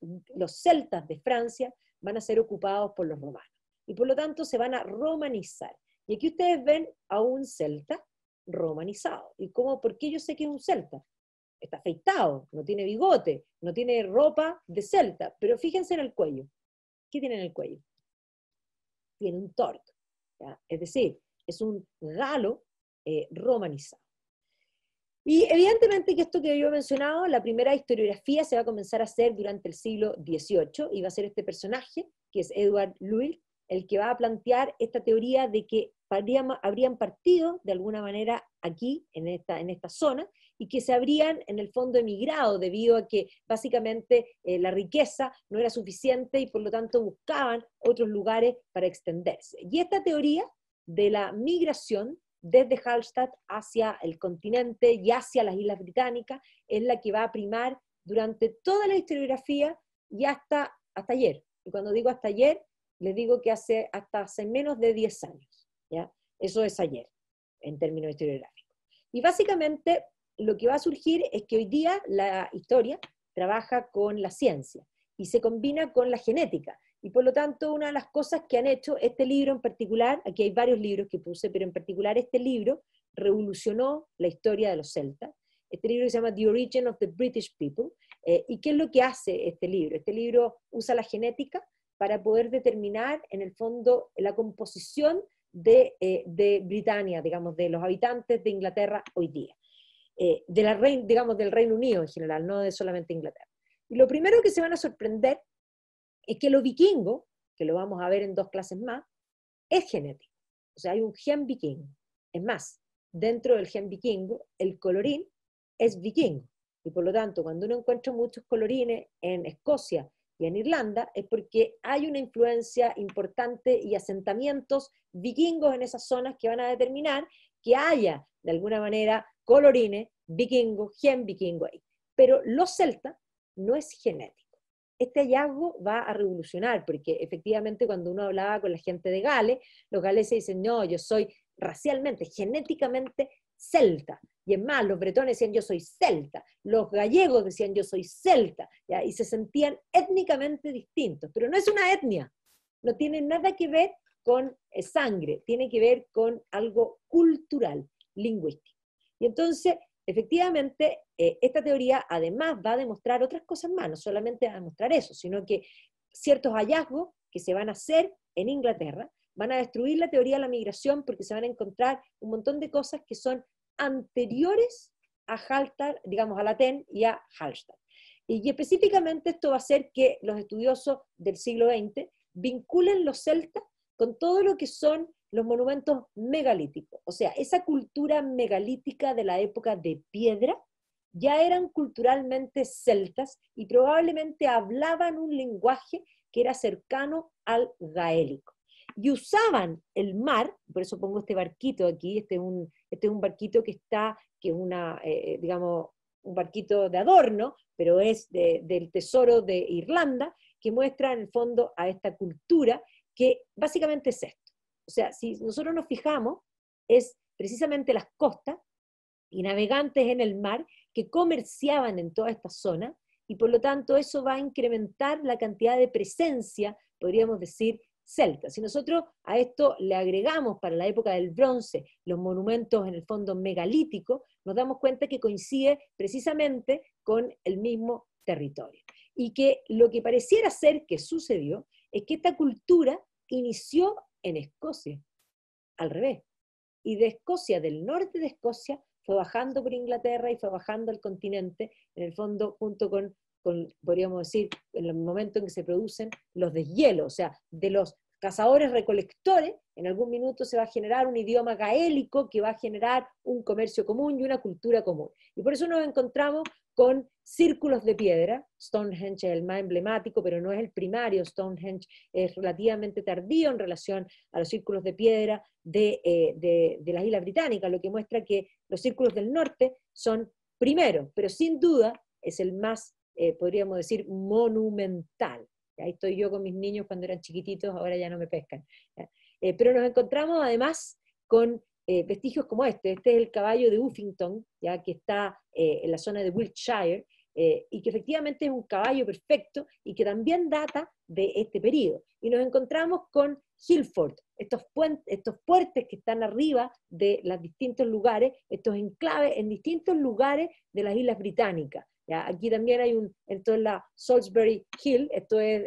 celtas de Francia, van a ser ocupados por los romanos. Y por lo tanto se van a romanizar. Y aquí ustedes ven a un celta romanizado. ¿Y cómo? ¿Por qué yo sé que es un celta? Está afeitado, no tiene bigote, no tiene ropa de celta, pero fíjense en el cuello. ¿Qué tiene en el cuello? Tiene un torque, ¿ya? Es decir, es un galo romanizado. Y evidentemente que esto que yo he mencionado, la primera historiografía se va a comenzar a hacer durante el siglo XVIII, y va a ser este personaje, que es Edward Louis, el que va a plantear esta teoría de que habrían partido de alguna manera aquí, en esta zona, y que se habrían en el fondo emigrado debido a que básicamente la riqueza no era suficiente y por lo tanto buscaban otros lugares para extenderse. Y esta teoría de la migración desde Hallstatt hacia el continente y hacia las Islas Británicas es la que va a primar durante toda la historiografía y hasta ayer. Y cuando digo hasta ayer, les digo que hasta hace menos de 10 años, ¿ya? Eso es ayer, en términos historiográficos. Y básicamente lo que va a surgir es que hoy día la historia trabaja con la ciencia y se combina con la genética. Y por lo tanto, una de las cosas que han hecho, este libro en particular, aquí hay varios libros que puse, pero en particular este libro revolucionó la historia de los celtas. Este libro se llama The Origin of the British People. ¿Y qué es lo que hace este libro? Este libro usa la genética para poder determinar, en el fondo, la composición de Britania, digamos, de los habitantes de Inglaterra hoy día. Digamos, del Reino Unido en general, no de solamente Inglaterra. Y lo primero que se van a sorprender es que lo vikingo, que lo vamos a ver en 2 clases más, es genético. O sea, hay un gen vikingo. Es más, dentro del gen vikingo, el colorín es vikingo. Y por lo tanto, cuando uno encuentra muchos colorines en Escocia y en Irlanda, es porque hay una influencia importante y asentamientos vikingos en esas zonas que van a determinar que haya, de alguna manera, colorines vikingos, gen vikingo ahí. Pero los celtas no es genético. Este hallazgo va a revolucionar, porque efectivamente cuando uno hablaba con la gente de Gales, los galeses dicen, no, yo soy racialmente, genéticamente celta. Y es más, los bretones decían, yo soy celta. Los gallegos decían, yo soy celta. ¿Ya? Y se sentían étnicamente distintos. Pero no es una etnia. No tiene nada que ver con sangre. Tiene que ver con algo cultural, lingüístico. Y entonces, efectivamente, esta teoría además va a demostrar otras cosas más, no solamente va a demostrar eso, sino que ciertos hallazgos que se van a hacer en Inglaterra van a destruir la teoría de la migración porque se van a encontrar un montón de cosas que son anteriores a Hallstatt, digamos a Latén y a Hallstatt. Y específicamente esto va a hacer que los estudiosos del siglo XX vinculen los celtas con todo lo que son los monumentos megalíticos. O sea, esa cultura megalítica de la época de piedra ya eran culturalmente celtas y probablemente hablaban un lenguaje que era cercano al gaélico. Y usaban el mar, por eso pongo este barquito aquí, este es un barquito que es una, digamos, un barquito de adorno, pero es del tesoro de Irlanda, que muestra en el fondo a esta cultura que básicamente es esto. O sea, si nosotros nos fijamos, es precisamente las costas y navegantes en el mar que comerciaban en toda esta zona, y por lo tanto eso va a incrementar la cantidad de presencia, podríamos decir, celta. Si nosotros a esto le agregamos para la época del bronce los monumentos en el fondo megalíticos, nos damos cuenta que coincide precisamente con el mismo territorio. Y que lo que pareciera ser que sucedió es que esta cultura inició en Escocia, al revés. Y de Escocia, del norte de Escocia, fue bajando por Inglaterra y fue bajando al continente, en el fondo, junto con podríamos decir, en el momento en que se producen los deshielos, o sea, de los cazadores recolectores, en algún minuto se va a generar un idioma gaélico que va a generar un comercio común y una cultura común. Y por eso nos encontramos con círculos de piedra. Stonehenge es el más emblemático, pero no es el primario. Stonehenge es relativamente tardío en relación a los círculos de piedra de las Islas Británicas, lo que muestra que los círculos del norte son primeros, pero sin duda es el más, podríamos decir, monumental. Ahí estoy yo con mis niños cuando eran chiquititos, ahora ya no me pescan. Pero nos encontramos además con vestigios como este. Este es el caballo de Uffington, ¿ya? Que está en la zona de Wiltshire, y que efectivamente es un caballo perfecto y que también data de este periodo. Y nos encontramos con Hillfort, estos puertos que están arriba de los distintos lugares, estos enclaves en distintos lugares de las Islas Británicas. ¿Ya? Aquí también hay esto es la Salisbury Hill, esto es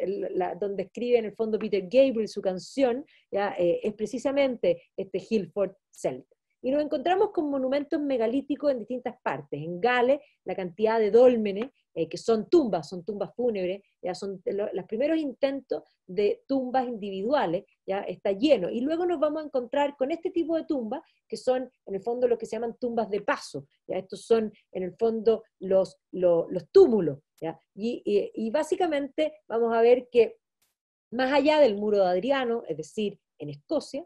donde escribe en el fondo Peter Gabriel su canción, ¿ya? Es precisamente este Hillfort celta. Y nos encontramos con monumentos megalíticos en distintas partes. En Gales, la cantidad de dólmenes, que son tumbas fúnebres, ya son los primeros intentos de tumbas individuales, ya está lleno. Y luego nos vamos a encontrar con este tipo de tumbas, que son en el fondo lo que se llaman tumbas de paso. ¿Ya? Estos son en el fondo los túmulos. ¿Ya? Y básicamente vamos a ver que más allá del muro de Adriano, es decir, en Escocia,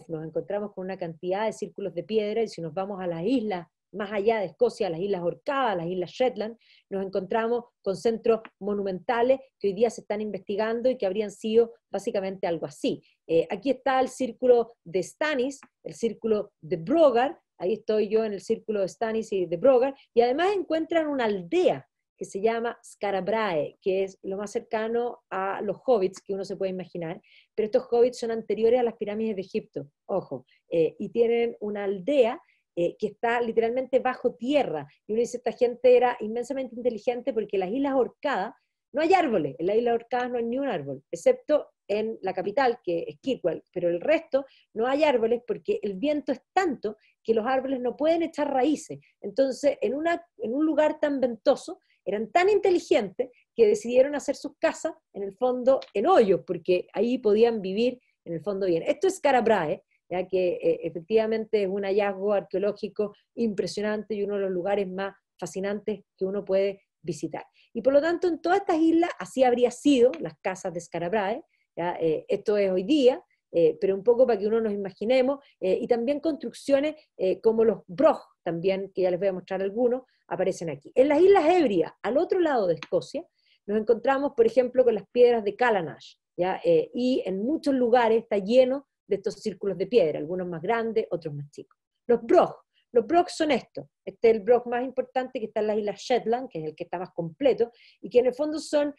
nos encontramos con una cantidad de círculos de piedra, y si nos vamos a las islas más allá de Escocia, las Islas Orcadas, las Islas Shetland, nos encontramos con centros monumentales que hoy día se están investigando y que habrían sido básicamente algo así. Aquí está el círculo de Stannis, el círculo de Brogar, ahí estoy yo en el círculo de Stannis y de Brogar, y además encuentran una aldea que se llama Skarabrae, que es lo más cercano a los hobbits que uno se puede imaginar, pero estos hobbits son anteriores a las pirámides de Egipto, ojo, y tienen una aldea que está literalmente bajo tierra, y uno dice, esta gente era inmensamente inteligente porque en las Islas Orcadas no hay árboles, en las Islas Orcadas no hay ni un árbol, excepto en la capital, que es Kirkwall, pero el resto no hay árboles porque el viento es tanto que los árboles no pueden echar raíces. Entonces, en un lugar tan ventoso, eran tan inteligentes que decidieron hacer sus casas, en el fondo, en hoyos, porque ahí podían vivir, en el fondo, bien. Esto es Skarabrae, ya que efectivamente es un hallazgo arqueológico impresionante y uno de los lugares más fascinantes que uno puede visitar. Y por lo tanto, en todas estas islas, así habría sido las casas de Skarabrae, ¿ya? Esto es hoy día, pero un poco para que uno nos imaginemos, y también construcciones como los Brog, también, que ya les voy a mostrar algunos, aparecen aquí. En las Islas Hebridas, al otro lado de Escocia, nos encontramos, por ejemplo, con las piedras de Callanash, ¿ya? Y en muchos lugares está lleno de estos círculos de piedra, algunos más grandes, otros más chicos. Los Brog son estos. Este es el Brog más importante que está en las Islas Shetland, que es el que está más completo, y que en el fondo son,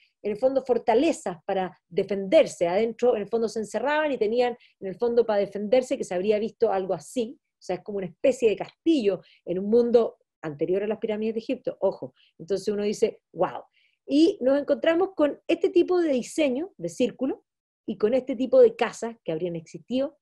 fortalezas para defenderse. Adentro, en el fondo, se encerraban y tenían, en el fondo, para defenderse, que se habría visto algo así. O sea, es como una especie de castillo en un mundo anterior a las pirámides de Egipto. Ojo. Entonces uno dice, wow. Y nos encontramos con este tipo de diseño de círculo y con este tipo de casas que habrían existido,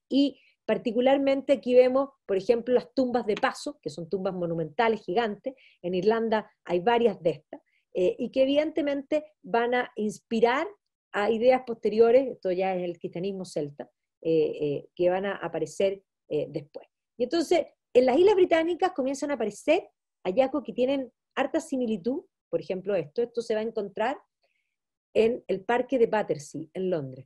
y particularmente aquí vemos, por ejemplo, las tumbas de paso, que son tumbas monumentales gigantes. En Irlanda hay varias de estas, y que evidentemente van a inspirar a ideas posteriores, esto ya es el cristianismo celta, que van a aparecer después. Y entonces, en las Islas Británicas comienzan a aparecer hallazgos que tienen harta similitud. Por ejemplo, esto se va a encontrar en el parque de Battersea, en Londres.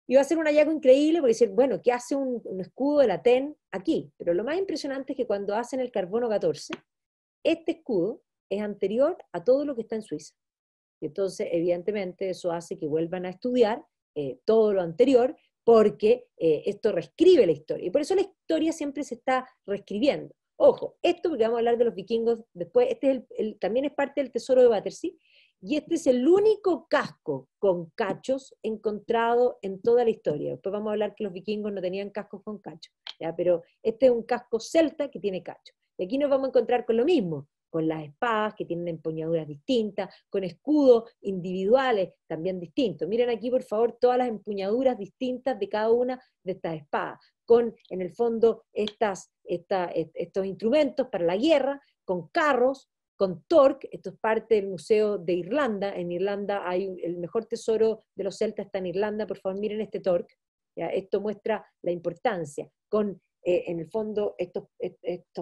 Y va a ser un hallazgo increíble porque decir, bueno, ¿qué hace un escudo de la TEN aquí? Pero lo más impresionante es que cuando hacen el carbono 14, este escudo es anterior a todo lo que está en Suiza. Y entonces, evidentemente, eso hace que vuelvan a estudiar todo lo anterior, porque esto reescribe la historia. Y por eso la historia siempre se está reescribiendo. Ojo, esto, porque vamos a hablar de los vikingos después, este es también es parte del tesoro de Battersea, y este es el único casco con cachos encontrado en toda la historia. Después vamos a hablar que los vikingos no tenían cascos con cachos, ¿ya? Pero este es un casco celta que tiene cachos. Y aquí nos vamos a encontrar con lo mismo, con las espadas que tienen empuñaduras distintas, con escudos individuales también distintos. Miren aquí, por favor, todas las empuñaduras distintas de cada una de estas espadas, con, en el fondo, estos instrumentos para la guerra, con carros, con Torque. Esto es parte del Museo de Irlanda. En Irlanda hay el mejor tesoro de los celtas, está en Irlanda. Por favor, miren este Torque. ¿Ya? Esto muestra la importancia, con en el fondo estos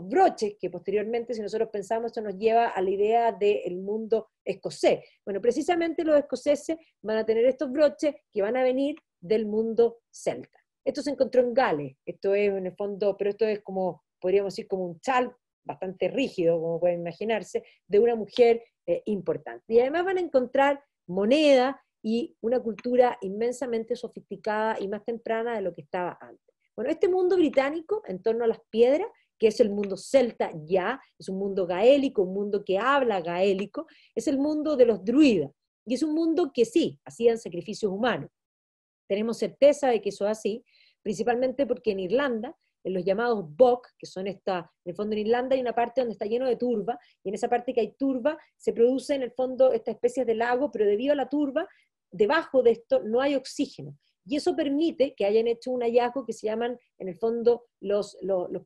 broches que posteriormente, si nosotros pensamos, esto nos lleva a la idea del mundo escocés. Bueno, precisamente los escoceses van a tener estos broches que van a venir del mundo celta. Esto se encontró en Gales, esto es en el fondo, pero esto es como, podríamos decir, como un chal bastante rígido, como pueden imaginarse, de una mujer importante. Y además van a encontrar moneda y una cultura inmensamente sofisticada y más temprana de lo que estaba antes. Bueno, este mundo británico, en torno a las piedras, que es el mundo celta ya, es un mundo gaélico, un mundo que habla gaélico, es el mundo de los druidas. Y es un mundo que sí, hacían sacrificios humanos. Tenemos certeza de que eso es así, principalmente porque en Irlanda, en los llamados bog, que son en el fondo en Irlanda hay una parte donde está lleno de turba, y en esa parte que hay turba se produce en el fondo esta especie de lago, pero debido a la turba, debajo de esto no hay oxígeno. Y eso permite que hayan hecho un hallazgo que se llaman, en el fondo, los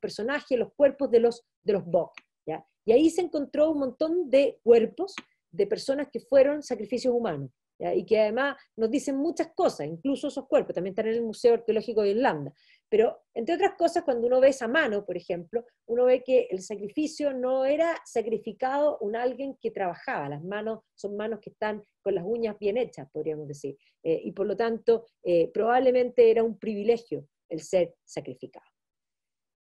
personajes, los cuerpos de los bog, ¿ya? Y ahí se encontró un montón de cuerpos de personas que fueron sacrificios humanos, ¿ya? Y que además nos dicen muchas cosas, incluso esos cuerpos, también están en el Museo Arqueológico de Irlanda. Pero, entre otras cosas, cuando uno ve esa mano, por ejemplo, uno ve que el sacrificio no era sacrificado un alguien que trabajaba, las manos son manos que están con las uñas bien hechas, podríamos decir, y por lo tanto, probablemente era un privilegio el ser sacrificado.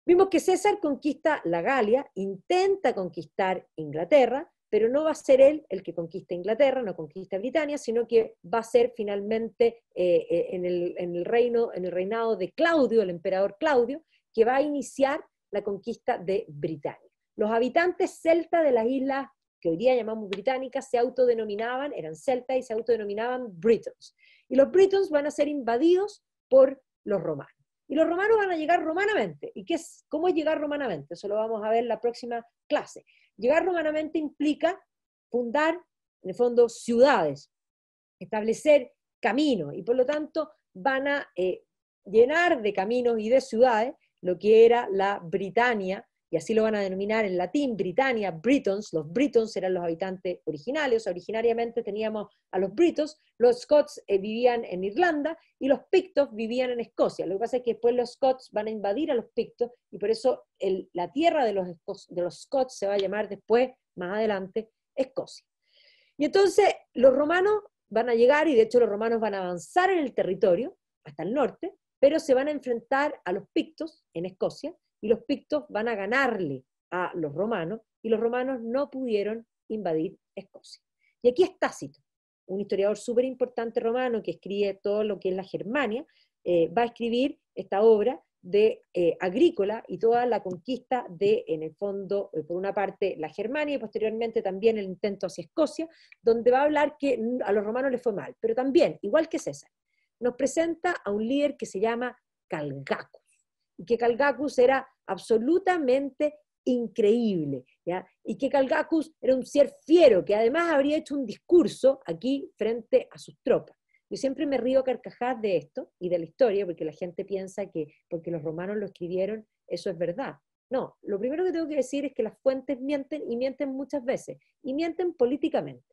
Vimos que César conquista la Galia, intenta conquistar Inglaterra, pero no va a ser él el que conquista Inglaterra, no conquista Britania, sino que va a ser finalmente en el reinado de Claudio, el emperador Claudio, que va a iniciar la conquista de Britania. Los habitantes celtas de las islas que hoy día llamamos británicas se autodenominaban, eran celtas y se autodenominaban Britons. Y los Britons van a ser invadidos por los romanos. Y los romanos van a llegar romanamente. ¿Y cómo es llegar romanamente? Eso lo vamos a ver en la próxima clase. Llegar romanamente implica fundar, en el fondo, ciudades, establecer caminos, y por lo tanto van a llenar de caminos y de ciudades lo que era la Britania, y así lo van a denominar en latín, Britannia, Britons. Los Britons eran los habitantes originarios, o sea, originariamente teníamos a los Britos, los Scots vivían en Irlanda, y los Pictos vivían en Escocia. Lo que pasa es que después los Scots van a invadir a los Pictos, y por eso la tierra de los Scots se va a llamar después, más adelante, Escocia. Y entonces los romanos van a llegar, y de hecho los romanos van a avanzar en el territorio, hasta el norte, pero se van a enfrentar a los Pictos en Escocia, y los Pictos van a ganarle a los romanos, y los romanos no pudieron invadir Escocia. Y aquí es Tácito, un historiador súper importante romano que escribe todo lo que es la Germania, va a escribir esta obra de Agrícola y toda la conquista de, en el fondo, por una parte la Germania y posteriormente también el intento hacia Escocia, donde va a hablar que a los romanos les fue mal, pero también, igual que César, nos presenta a un líder que se llama Calgacus, y que Calgacus era absolutamente increíble, ¿ya? Y que Calgacus era un ser fiero, que además habría hecho un discurso aquí frente a sus tropas. Yo siempre me río a carcajadas de esto y de la historia, porque la gente piensa que porque los romanos lo escribieron, eso es verdad. No, lo primero que tengo que decir es que las fuentes mienten, y mienten muchas veces, y mienten políticamente.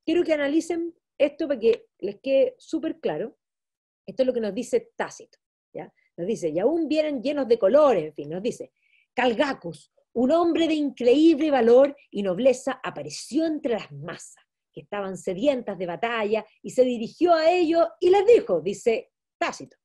Quiero que analicen esto para que les quede súper claro. Esto es lo que nos dice Tácito, ¿ya? Nos dice, y aún vienen llenos de colores, en fin, nos dice, Calgacus, un hombre de increíble valor y nobleza, apareció entre las masas, que estaban sedientas de batalla, y se dirigió a ellos y les dijo, dice Tácito,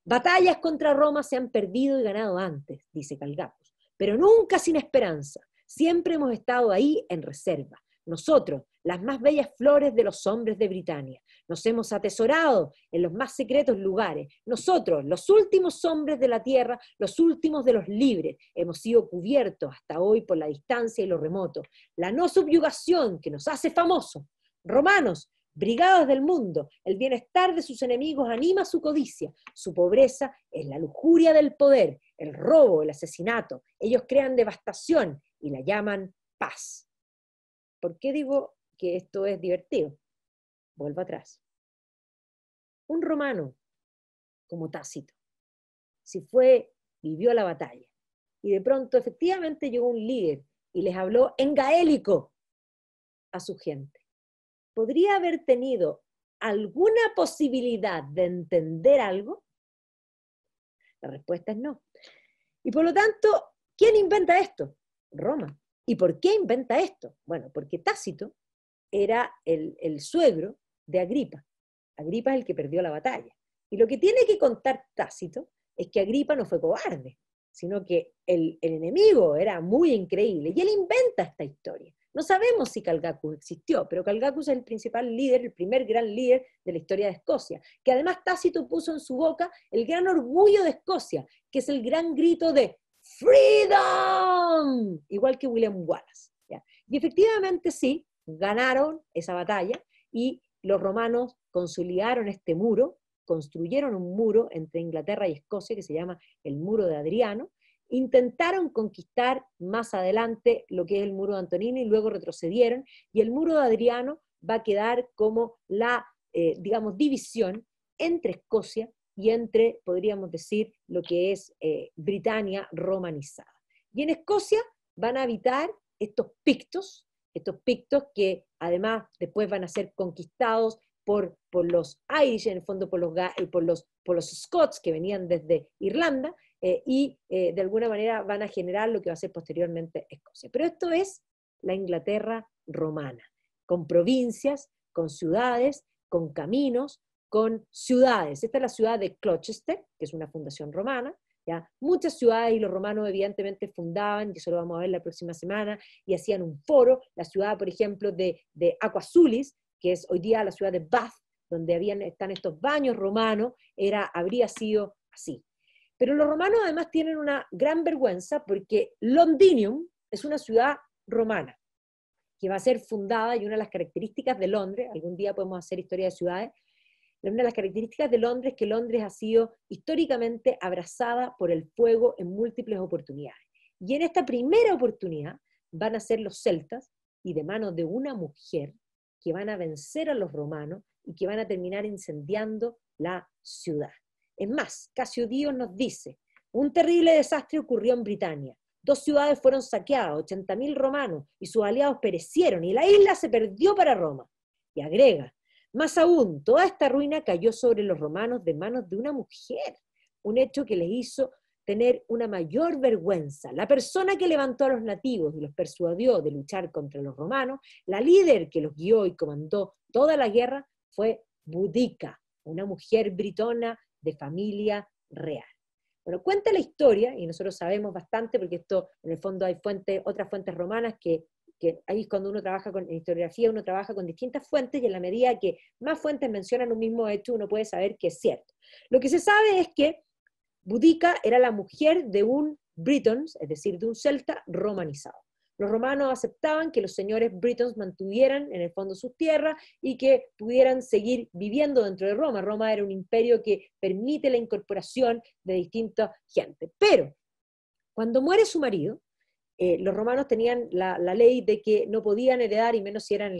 batallas contra Roma se han perdido y ganado antes, dice Calgacus, pero nunca sin esperanza. Siempre hemos estado ahí en reserva. Nosotros, las más bellas flores de los hombres de Britania, nos hemos atesorado en los más secretos lugares. Nosotros, los últimos hombres de la tierra, los últimos de los libres, hemos sido cubiertos hasta hoy por la distancia y lo remoto. La no subyugación que nos hace famosos. Romanos, brigadas del mundo, el bienestar de sus enemigos anima su codicia. Su pobreza es la lujuria del poder, el robo, el asesinato. Ellos crean devastación y la llaman paz. ¿Por qué digo que esto es divertido? Vuelvo atrás. Un romano como Tácito, si vivió la batalla, y de pronto efectivamente llegó un líder y les habló en gaélico, a su gente, ¿podría haber tenido alguna posibilidad de entender algo? La respuesta es no. Y por lo tanto, ¿quién inventa esto? Roma. ¿Y por qué inventa esto? Bueno, porque Tácito era el suegro de Agripa. Agripa es el que perdió la batalla. Y lo que tiene que contar Tácito es que Agripa no fue cobarde, sino que el enemigo era muy increíble. Y él inventa esta historia. No sabemos si Calgacus existió, pero Calgacus es el principal líder, el primer gran líder de la historia de Escocia, que además Tácito puso en su boca el gran orgullo de Escocia, que es el gran grito de ¡Freedom! Igual que William Wallace. ¿Ya? Y efectivamente sí, ganaron esa batalla y los romanos consolidaron este muro, construyeron un muro entre Inglaterra y Escocia que se llama el Muro de Adriano. Intentaron conquistar más adelante lo que es el Muro de Antonino y luego retrocedieron, y el Muro de Adriano va a quedar como la, digamos, división entre Escocia y entre, podríamos decir, lo que es Britania romanizada. Y en Escocia van a habitar estos pictos que además después van a ser conquistados por los Irish, en el fondo por los Scots que venían desde Irlanda, y de alguna manera van a generar lo que va a ser posteriormente Escocia. Pero esto es la Inglaterra romana, con provincias, con ciudades, con caminos, con ciudades. Esta es la ciudad de Colchester, que es una fundación romana. ¿Ya? Muchas ciudades, y los romanos evidentemente fundaban, y eso lo vamos a ver la próxima semana, y hacían un foro. La ciudad, por ejemplo, de Aquasulis, que es hoy día la ciudad de Bath, donde están estos baños romanos, habría sido así. Pero los romanos además tienen una gran vergüenza porque Londinium es una ciudad romana que va a ser fundada, y una de las características de Londres, algún día podemos hacer historia de ciudades, una de las características de Londres es que Londres ha sido históricamente abrazada por el fuego en múltiples oportunidades. Y en esta primera oportunidad van a ser los celtas, y de manos de una mujer, que van a vencer a los romanos y que van a terminar incendiando la ciudad. Es más, Casio nos dice, un terrible desastre ocurrió en Britania. 2 ciudades fueron saqueadas, 80.000 romanos y sus aliados perecieron, y la isla se perdió para Roma. Y agrega, más aún, toda esta ruina cayó sobre los romanos de manos de una mujer, un hecho que les hizo tener una mayor vergüenza. La persona que levantó a los nativos y los persuadió de luchar contra los romanos, la líder que los guió y comandó toda la guerra, fue Boudica, una mujer britona de familia real. Bueno, cuenta la historia, y nosotros sabemos bastante, porque esto, en el fondo, hay otras fuentes romanas que ahí es cuando uno trabaja en historiografía, uno trabaja con distintas fuentes, y en la medida que más fuentes mencionan un mismo hecho, uno puede saber que es cierto. Lo que se sabe es que Boudica era la mujer de un Britons, es decir, de un celta romanizado. Los romanos aceptaban que los señores Britons mantuvieran en el fondo sus tierras y que pudieran seguir viviendo dentro de Roma. Roma era un imperio que permite la incorporación de distintas gentes. Pero cuando muere su marido, los romanos tenían la ley de que no podían heredar, y menos si era en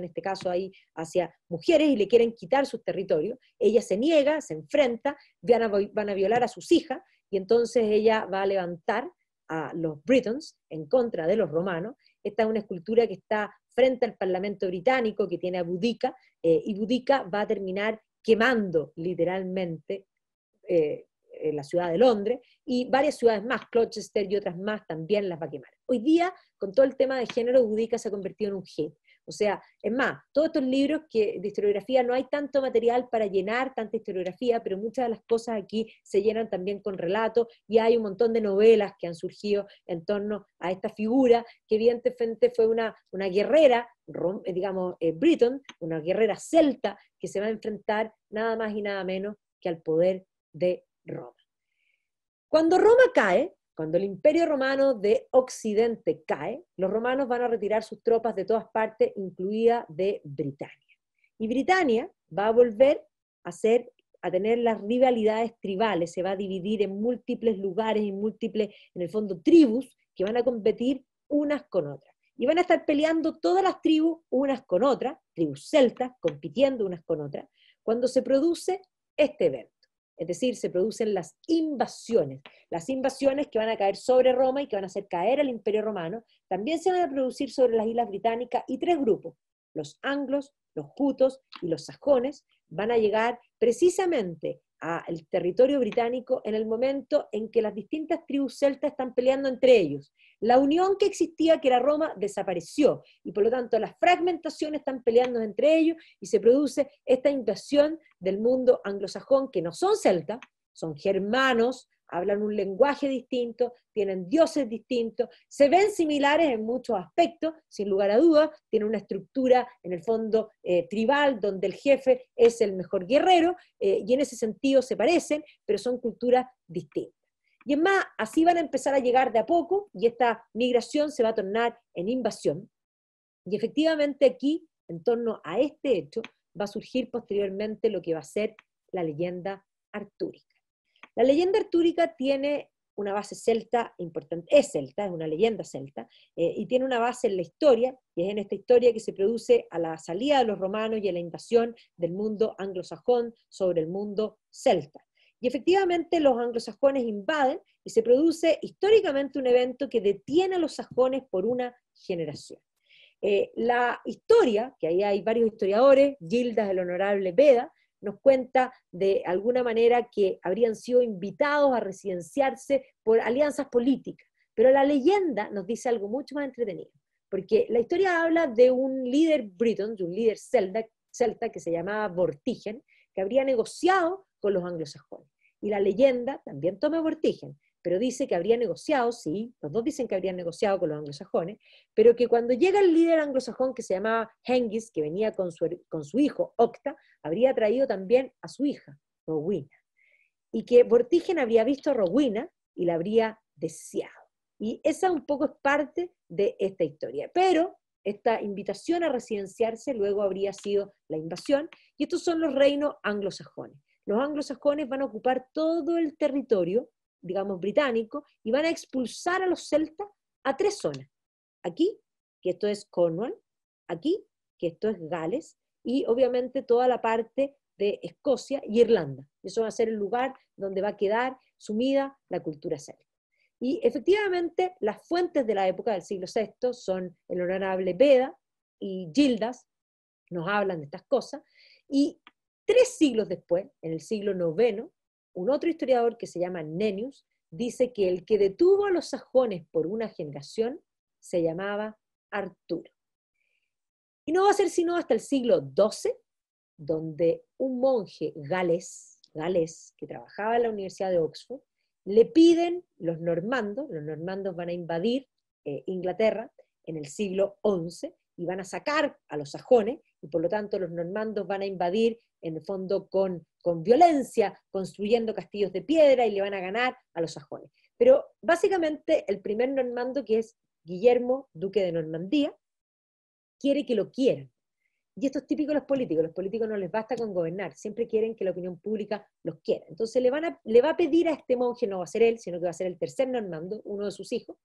este caso ahí, hacia mujeres, y le quieren quitar sus territorios. Ella se niega, se enfrenta, van a violar a sus hijas, y entonces ella va a levantar a los Britons en contra de los romanos. Esta es una escultura que está frente al Parlamento británico, que tiene a Boudica, y Boudica va a terminar quemando literalmente la ciudad de Londres, y varias ciudades más, Colchester y otras más, también las va a quemar. Hoy día, con todo el tema de género, Boudica se ha convertido en un hit. O sea, es más, todos estos libros de historiografía, no hay tanto material para llenar tanta historiografía, pero muchas de las cosas aquí se llenan también con relatos, y hay un montón de novelas que han surgido en torno a esta figura, que evidentemente fue una guerrera, digamos, Briton, una guerrera celta, que se va a enfrentar nada más y nada menos que al poder de Roma. Cuando Roma cae, cuando el Imperio Romano de Occidente cae, los romanos van a retirar sus tropas de todas partes, incluida de Britania. Y Britania va a volver a tener las rivalidades tribales, se va a dividir en múltiples lugares, en el fondo, tribus que van a competir unas con otras. Y van a estar peleando todas las tribus unas con otras, tribus celtas, compitiendo unas con otras, cuando se produce este evento. Es decir, se producen las invasiones que van a caer sobre Roma y que van a hacer caer al Imperio Romano. También se van a producir sobre las Islas Británicas, y tres grupos, los anglos, los jutos y los sajones, van a llegar precisamente al territorio británico en el momento en que las distintas tribus celtas están peleando entre ellos. La unión que existía, que era Roma, desapareció, y por lo tanto las fragmentaciones están peleando entre ellos, y se produce esta invasión del mundo anglosajón, que no son celtas, son germanos, hablan un lenguaje distinto, tienen dioses distintos, se ven similares en muchos aspectos, sin lugar a dudas, tienen una estructura en el fondo tribal, donde el jefe es el mejor guerrero, y en ese sentido se parecen, pero son culturas distintas. Y es más, así van a empezar a llegar de a poco, y esta migración se va a tornar en invasión. Y efectivamente aquí, en torno a este hecho, va a surgir posteriormente lo que va a ser la leyenda artúrica. La leyenda artúrica tiene una base celta importante, es una leyenda celta, y tiene una base en la historia, y es en esta historia que se produce a la salida de los romanos y a la invasión del mundo anglosajón sobre el mundo celta. Y efectivamente los anglosajones invaden, y se produce históricamente un evento que detiene a los sajones por una generación. La historia, que ahí hay varios historiadores, Gildas, el Honorable Beda, nos cuenta de alguna manera que habrían sido invitados a residenciarse por alianzas políticas, pero la leyenda nos dice algo mucho más entretenido, porque la historia habla de un líder britón, de un líder celta que se llamaba Vortigern, que habría negociado con los anglosajones. Y la leyenda también toma Vortigern, pero dice que habría negociado, sí, los dos dicen que habrían negociado con los anglosajones, pero que cuando llega el líder anglosajón que se llamaba Hengist, que venía con su hijo Octa, habría traído también a su hija, Rowena, y que Vortigern habría visto a Rowena y la habría deseado. Y esa un poco es parte de esta historia. Pero esta invitación a residenciarse luego habría sido la invasión, y estos son los reinos anglosajones. Los anglosajones van a ocupar todo el territorio, digamos, británico, y van a expulsar a los celtas a tres zonas. Aquí, que esto es Cornwall, aquí, que esto es Gales, y obviamente toda la parte de Escocia y Irlanda. Eso va a ser el lugar donde va a quedar sumida la cultura celta. Y efectivamente, las fuentes de la época del siglo VI son el Honorable Beda y Gildas, nos hablan de estas cosas, y 3 siglos después, en el siglo IX, un otro historiador que se llama Nennius dice que el que detuvo a los sajones por una generación se llamaba Arturo. Y no va a ser sino hasta el siglo XII, donde un monje galés, que trabajaba en la Universidad de Oxford, le piden los normandos van a invadir Inglaterra en el siglo XI, y van a sacar a los sajones, y por lo tanto los normandos van a invadir en el fondo con violencia, construyendo castillos de piedra, y le van a ganar a los sajones. Pero básicamente el primer normando, que es Guillermo, duque de Normandía, quiere que lo quieran. Y esto es típico de los políticos no les basta con gobernar, siempre quieren que la opinión pública los quiera. Entonces le va a pedir a este monje, no va a ser él, sino que va a ser el tercer normando, uno de sus hijos,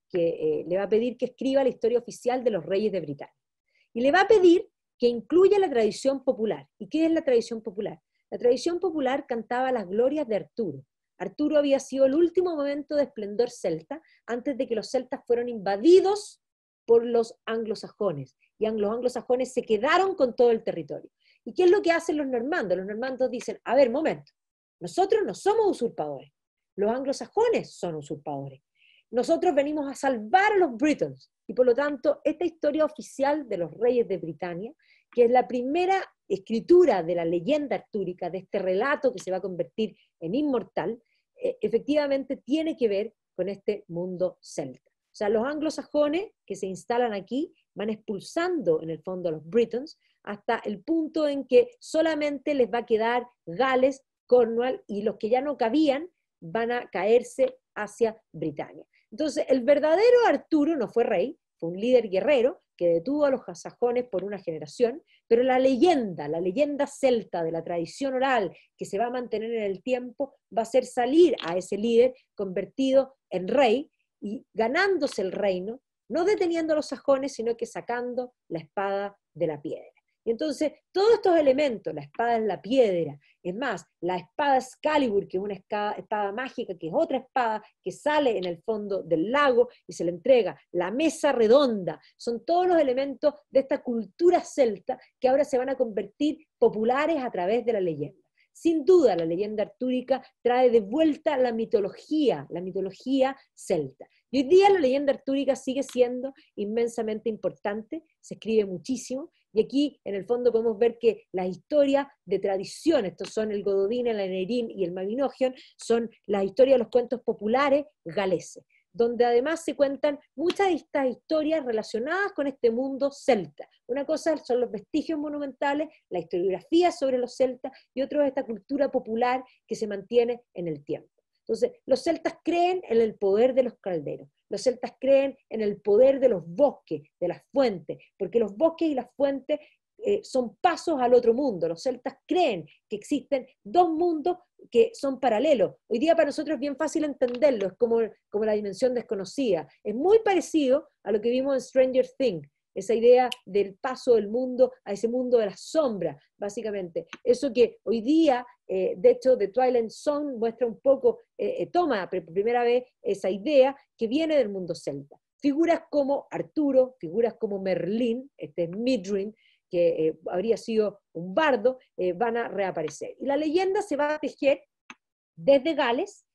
que le va a pedir que escriba la historia oficial de los reyes de Britania. Y le va a pedir que incluya la tradición popular. ¿Y qué es la tradición popular? La tradición popular cantaba las glorias de Arturo. Arturo había sido el último momento de esplendor celta, antes de que los celtas fueron invadidos por los anglosajones, y los anglosajones se quedaron con todo el territorio. ¿Y qué es lo que hacen los normandos? Los normandos dicen, a ver, momento, nosotros no somos usurpadores, los anglosajones son usurpadores. Nosotros venimos a salvar a los britons, y por lo tanto, esta historia oficial de los reyes de Britania, que es la primera escritura de la leyenda artúrica, de este relato que se va a convertir en inmortal, efectivamente tiene que ver con este mundo celta. O sea, los anglosajones que se instalan aquí van expulsando en el fondo a los britons hasta el punto en que solamente les va a quedar Gales, Cornwall, y los que ya no cabían van a caerse hacia Britania. Entonces, el verdadero Arturo no fue rey, fue un líder guerrero que detuvo a los sajones por una generación, pero la leyenda celta de la tradición oral que se va a mantener en el tiempo va a hacer salir a ese líder convertido en rey y ganándose el reino, no deteniendo a los sajones, sino que sacando la espada de la piedra. Y entonces, todos estos elementos, la espada es la piedra, es más, la espada Excalibur, que es una espada mágica, que es otra espada que sale en el fondo del lago y se le entrega, la mesa redonda, son todos los elementos de esta cultura celta que ahora se van a convertir populares a través de la leyenda. Sin duda, la leyenda artúrica trae de vuelta la mitología celta. Y hoy día la leyenda artúrica sigue siendo inmensamente importante, se escribe muchísimo, y aquí en el fondo podemos ver que las historias de tradición, estos son el Gododin, el Aneirin y el Mabinogion, son las historias de los cuentos populares galeses, donde además se cuentan muchas de estas historias relacionadas con este mundo celta. Una cosa son los vestigios monumentales, la historiografía sobre los celtas, y otro es esta cultura popular que se mantiene en el tiempo. Entonces, los celtas creen en el poder de los calderos, los celtas creen en el poder de los bosques, de las fuentes, porque los bosques y las fuentes son pasos al otro mundo. Los celtas creen que existen dos mundos que son paralelos. Hoy día para nosotros es bien fácil entenderlo, es como la dimensión desconocida. Es muy parecido a lo que vimos en Stranger Things, esa idea del paso del mundo a ese mundo de las sombras, básicamente. Eso que hoy día, de hecho, The Twilight Zone muestra un poco, toma por primera vez esa idea que viene del mundo celta. Figuras como Arturo, figuras como Merlín, este es Midrin, que habría sido un bardo, van a reaparecer. Y la leyenda se va a tejer desde Gales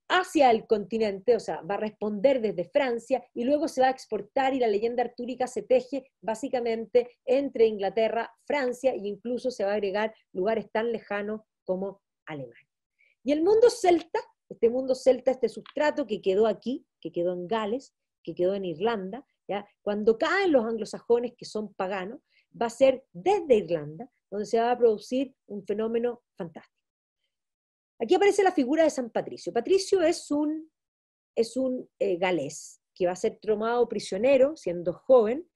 hacia el continente, o sea, va a responder desde Francia y luego se va a exportar, y la leyenda artúrica se teje básicamente entre Inglaterra, Francia, e incluso se va a agregar lugares tan lejanos como Alemania. Y el mundo celta, este sustrato que quedó aquí, que quedó en Gales, que quedó en Irlanda, ¿ya? Cuando caen los anglosajones que son paganos, va a ser desde Irlanda donde se va a producir un fenómeno fantástico. Aquí aparece la figura de San Patricio. Patricio es un galés que va a ser tomado prisionero siendo joven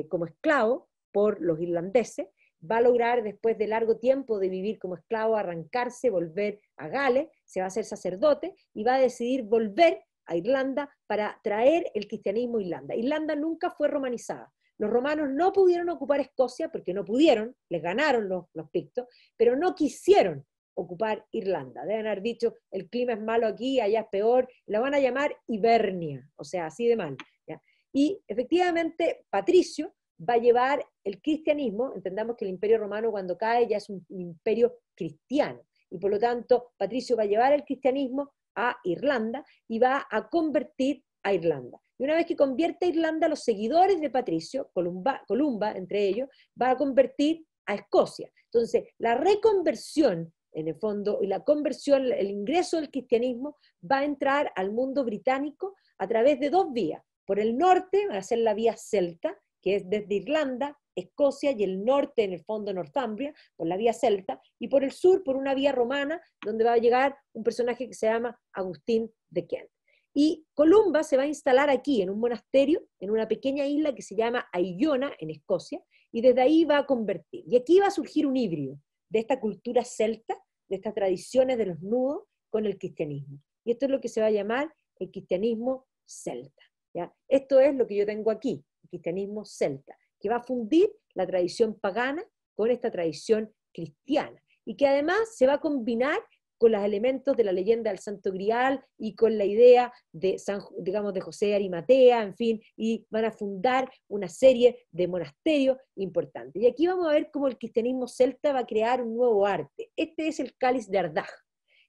como esclavo por los irlandeses. Va a lograr, después de largo tiempo de vivir como esclavo, arrancarse, volver a Gales, se va a hacer sacerdote y va a decidir volver a Irlanda para traer el cristianismo a Irlanda. Irlanda nunca fue romanizada. Los romanos no pudieron ocupar Escocia porque no pudieron, les ganaron los pictos, pero no quisieron ocupar Irlanda. Deben haber dicho, el clima es malo aquí, allá es peor, la van a llamar Hibernia, o sea, así de mal, ¿ya? Y efectivamente, Patricio va a llevar el cristianismo, entendamos que el imperio romano cuando cae ya es un imperio cristiano, y por lo tanto, Patricio va a llevar el cristianismo a Irlanda y va a convertir a Irlanda. Y una vez que convierte a Irlanda, los seguidores de Patricio, Columba entre ellos, va a convertir a Escocia. Entonces, la reconversión, en el fondo, y la conversión, el ingreso del cristianismo, va a entrar al mundo británico a través de dos vías. Por el norte va a ser la vía celta, que es desde Irlanda, Escocia y el norte, en el fondo Northumbria, por la vía celta, y por el sur, por una vía romana, donde va a llegar un personaje que se llama Agustín de Kent. Y Columba se va a instalar aquí, en un monasterio, en una pequeña isla que se llama Aiona, en Escocia, y desde ahí va a convertir. Y aquí va a surgir un híbrido de esta cultura celta, de estas tradiciones de los nudos, con el cristianismo. Y esto es lo que se va a llamar el cristianismo celta, ¿ya? Esto es lo que yo tengo aquí, el cristianismo celta, que va a fundir la tradición pagana con esta tradición cristiana, y que además se va a combinar con los elementos de la leyenda del Santo Grial y con la idea de, de José de Arimatea, en fin, y van a fundar una serie de monasterios importantes. Y aquí vamos a ver cómo el cristianismo celta va a crear un nuevo arte. Este es el cáliz de Ardagh.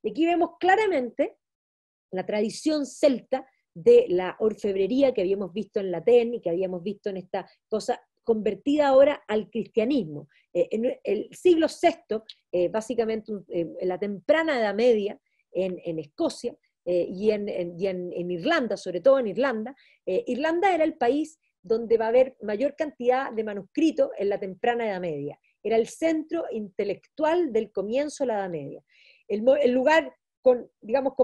Y aquí vemos claramente la tradición celta de la orfebrería que habíamos visto en Latén y que habíamos visto en esta cosa convertida ahora al cristianismo. En el siglo VI, básicamente en la temprana Edad Media, en Escocia y en Irlanda, sobre todo en Irlanda, Irlanda era el país donde va a haber mayor cantidad de manuscritos en la temprana Edad Media. Era el centro intelectual del comienzo de la Edad Media. El lugar con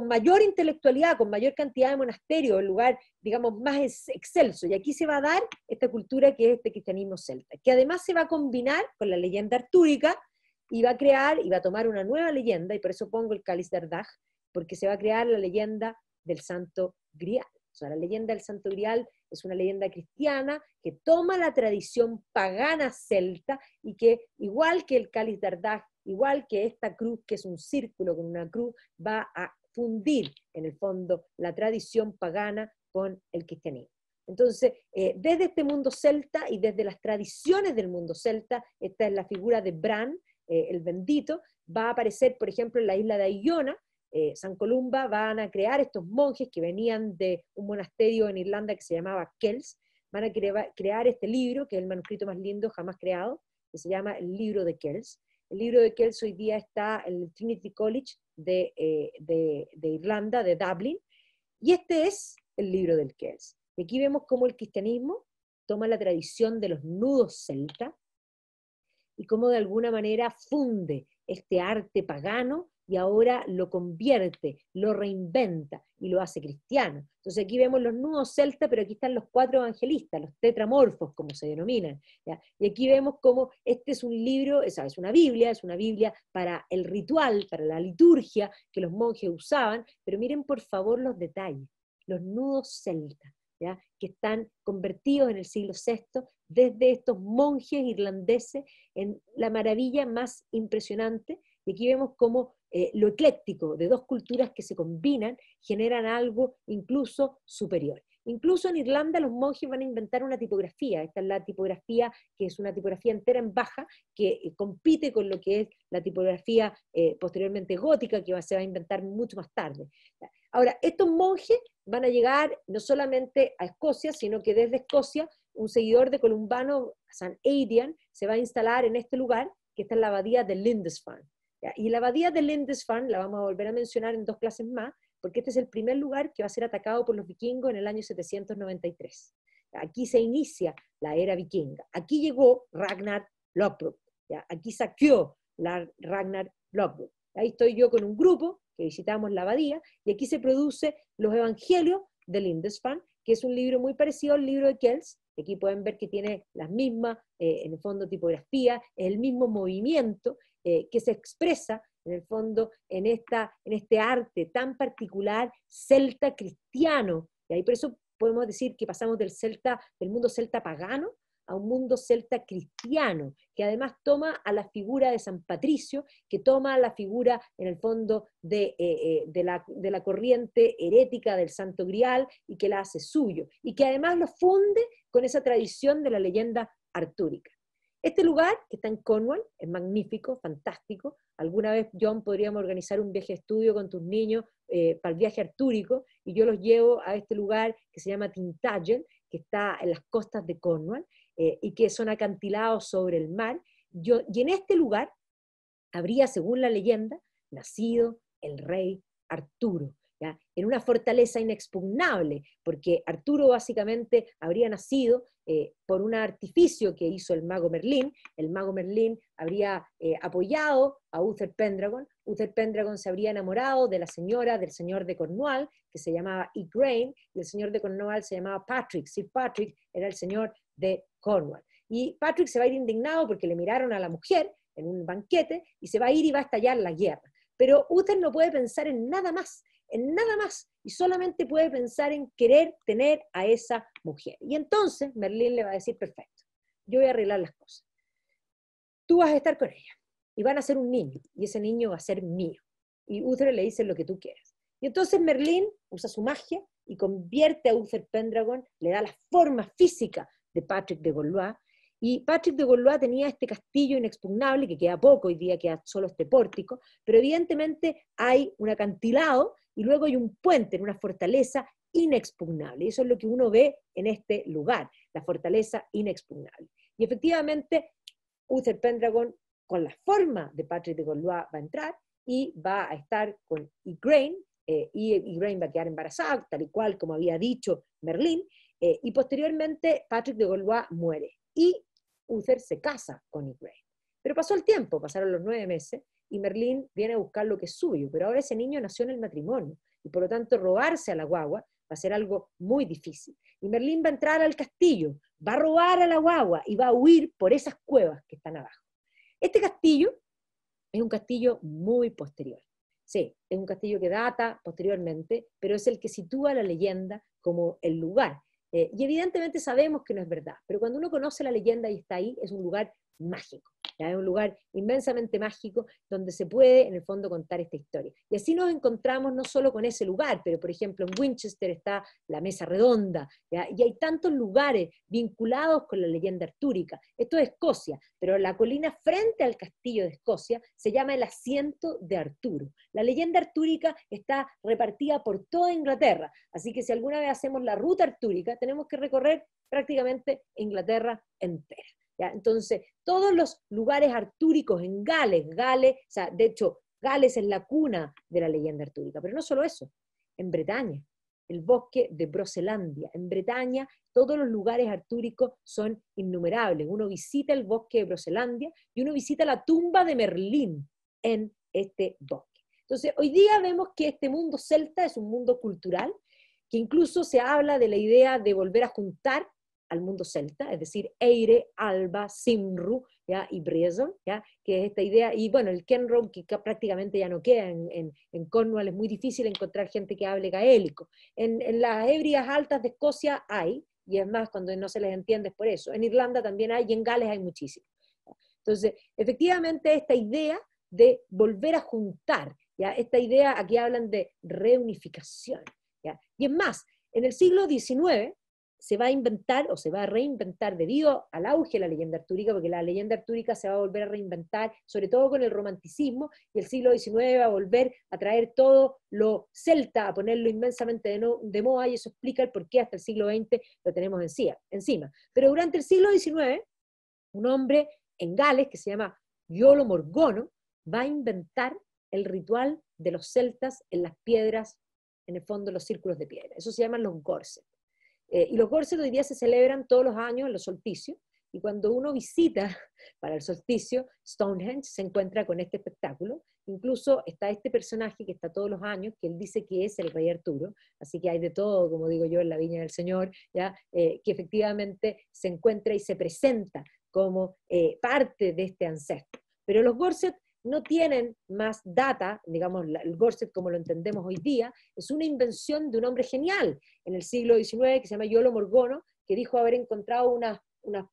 mayor intelectualidad, con mayor cantidad de monasterios, el lugar, digamos, más excelso. Y aquí se va a dar esta cultura que es este cristianismo celta, que además se va a combinar con la leyenda artúrica y va a crear, y va a tomar una nueva leyenda, y por eso pongo el cáliz de Ardagh, porque se va a crear la leyenda del Santo Grial. O sea, la leyenda del Santo Grial es una leyenda cristiana que toma la tradición pagana celta y que, igual que el cáliz de Ardagh, igual que esta cruz, que es un círculo con una cruz, va a fundir en el fondo la tradición pagana con el cristianismo. Entonces, desde este mundo celta y desde las tradiciones del mundo celta, esta es la figura de Bran, el bendito, va a aparecer, por ejemplo, en la isla de Iona. San Columba van a crear estos monjes que venían de un monasterio en Irlanda que se llamaba Kells, van a crear este libro, que es el manuscrito más lindo jamás creado, que se llama el libro de Kells. El libro de Kells hoy día está en el Trinity College de Irlanda, de Dublin, y este es el libro del Kells. Y aquí vemos cómo el cristianismo toma la tradición de los nudos celta y cómo de alguna manera funde este arte pagano y ahora lo convierte, lo reinventa y lo hace cristiano. Entonces aquí vemos los nudos celtas, pero aquí están los 4 evangelistas, los tetramorfos, como se denominan, ¿ya? Y aquí vemos cómo este es un libro, es una Biblia para el ritual, para la liturgia que los monjes usaban, pero miren por favor los detalles, los nudos celtas, ¿ya? Que están convertidos en el siglo VI desde estos monjes irlandeses en la maravilla más impresionante. Y aquí vemos cómo lo ecléctico de dos culturas que se combinan generan algo incluso superior. Incluso en Irlanda los monjes van a inventar una tipografía. Esta es la tipografía, que es una tipografía entera en baja, que compite con lo que es la tipografía posteriormente gótica, que se va a inventar mucho más tarde. Ahora, estos monjes van a llegar no solamente a Escocia, sino que desde Escocia un seguidor de Columbano, San Aidan, se va a instalar en este lugar, que está en la abadía de Lindisfarne. Y la abadía de Lindisfarne la vamos a volver a mencionar en 2 clases más, porque este es el primer lugar que va a ser atacado por los vikingos en el año 793. Aquí se inicia la era vikinga. Aquí llegó Ragnar Lothbrok. Aquí saqueó Ragnar Lothbrok. Ahí estoy yo con un grupo que visitamos la abadía, y aquí se produce los evangelios de Lindisfarne, que es un libro muy parecido al libro de Kells. Aquí pueden ver que tiene las mismas, en el fondo, tipografía, el mismo movimiento que se expresa, en el fondo, en este arte tan particular celta cristiano. Y ahí por eso podemos decir que pasamos del mundo celta pagano a un mundo celta cristiano, que además toma a la figura de San Patricio, que toma a la figura, en el fondo, de la corriente herética del Santo Grial, y que la hace suyo, y que además lo funde con esa tradición de la leyenda artúrica. Este lugar, que está en Cornwall, es magnífico, fantástico. Alguna vez, John, podríamos organizar un viaje de estudio con tus niños para el viaje artúrico, y yo los llevo a este lugar que se llama Tintagel, que está en las costas de Cornwall, y que son acantilados sobre el mar. Y en este lugar habría, según la leyenda, nacido el rey Arturo, ¿ya? En una fortaleza inexpugnable, porque Arturo básicamente habría nacido por un artificio que hizo el mago Merlín. El mago Merlín habría apoyado a Uther Pendragon. Uther Pendragon se habría enamorado de la señora del señor de Cornwall, que se llamaba Igraine, y el señor de Cornwall se llamaba Patrick. Sir Patrick era el señor de Cornwall. Y Patrick se va a ir indignado porque le miraron a la mujer en un banquete, y se va a ir y va a estallar la guerra. Pero Uther no puede pensar en nada más, y solamente puede pensar en querer tener a esa mujer. Y entonces Merlín le va a decir, perfecto, yo voy a arreglar las cosas. Tú vas a estar con ella, y van a ser un niño, y ese niño va a ser mío. Y Uther le dice lo que tú quieras. Y entonces Merlín usa su magia y convierte a Uther Pendragon, le da la forma física de Patrick de Gaulois. Y Patrick de Gaulois tenía este castillo inexpugnable, que queda poco, hoy día queda solo este pórtico, pero evidentemente hay un acantilado y luego hay un puente en una fortaleza inexpugnable. Y eso es lo que uno ve en este lugar, la fortaleza inexpugnable. Y efectivamente, Uther Pendragon, con la forma de Patrick de Gaulois, va a entrar y va a estar con Igraine, y Igraine va a quedar embarazada, tal y cual como había dicho Merlín, y posteriormente Patrick de Gaulois muere. Y Uther se casa con Igraine. Pero pasó el tiempo, pasaron los 9 meses, y Merlín viene a buscar lo que es suyo, pero ahora ese niño nació en el matrimonio, y por lo tanto robarse a la guagua va a ser algo muy difícil. Y Merlín va a entrar al castillo, va a robar a la guagua, y va a huir por esas cuevas que están abajo. Este castillo es un castillo muy posterior. Sí, es un castillo que data posteriormente, pero es el que sitúa la leyenda como el lugar. Y evidentemente sabemos que no es verdad, pero cuando uno conoce la leyenda y está ahí, es un lugar mágico. ¿Ya? Es un lugar inmensamente mágico donde se puede, en el fondo, contar esta historia. Y así nos encontramos no solo con ese lugar, pero por ejemplo en Winchester está la Mesa Redonda, ¿ya? Y hay tantos lugares vinculados con la leyenda artúrica. Esto es Escocia, pero la colina frente al castillo de Escocia se llama el Asiento de Arturo. La leyenda artúrica está repartida por toda Inglaterra, así que si alguna vez hacemos la ruta artúrica, tenemos que recorrer prácticamente Inglaterra entera. ¿Ya? Entonces, todos los lugares artúricos en Gales, o sea, de hecho, Gales es la cuna de la leyenda artúrica, pero no solo eso, en Bretaña, el bosque de Broselandia, en Bretaña, todos los lugares artúricos son innumerables. Uno visita el bosque de Broselandia y uno visita la tumba de Merlín en este bosque. Entonces, hoy día vemos que este mundo celta es un mundo cultural, que incluso se habla de la idea de volver a juntar al mundo celta, es decir, Eire, Alba, Simru, ¿ya? Y Briazon, ¿ya? Que es esta idea, y bueno, el Kenrow, que prácticamente ya no queda en Cornwall, es muy difícil encontrar gente que hable gaélico. En las Hebridas altas de Escocia hay, y es más, cuando no se les entiende es por eso. En Irlanda también hay, y en Gales hay muchísimo. Entonces, efectivamente, esta idea de volver a juntar, ¿ya? Esta idea, aquí hablan de reunificación, ¿ya? Y es más, en el siglo XIX, se va a inventar o se va a reinventar debido al auge de la leyenda artúrica, porque la leyenda artúrica se va a volver a reinventar, sobre todo con el romanticismo, y el siglo XIX va a volver a traer todo lo celta, a ponerlo inmensamente de moda, y eso explica el por qué hasta el siglo XX lo tenemos encima. Pero durante el siglo XIX, un hombre en Gales que se llama Iolo Morgono va a inventar el ritual de los celtas en las piedras, en el fondo los círculos de piedra. Eso se llaman los Gorset. Y los Gorset hoy día se celebran todos los años en los solsticios, y cuando uno visita para el solsticio Stonehenge se encuentra con este espectáculo. Incluso está este personaje que está todos los años, que él dice que es el rey Arturo, así que hay de todo, como digo yo, en la viña del Señor, ¿ya? Que efectivamente se encuentra y se presenta como parte de este ancestro. Pero los Gorset no tienen más data, digamos, el Gorset como lo entendemos hoy día, es una invención de un hombre genial en el siglo XIX que se llama Iolo Morgono, que dijo haber encontrado unas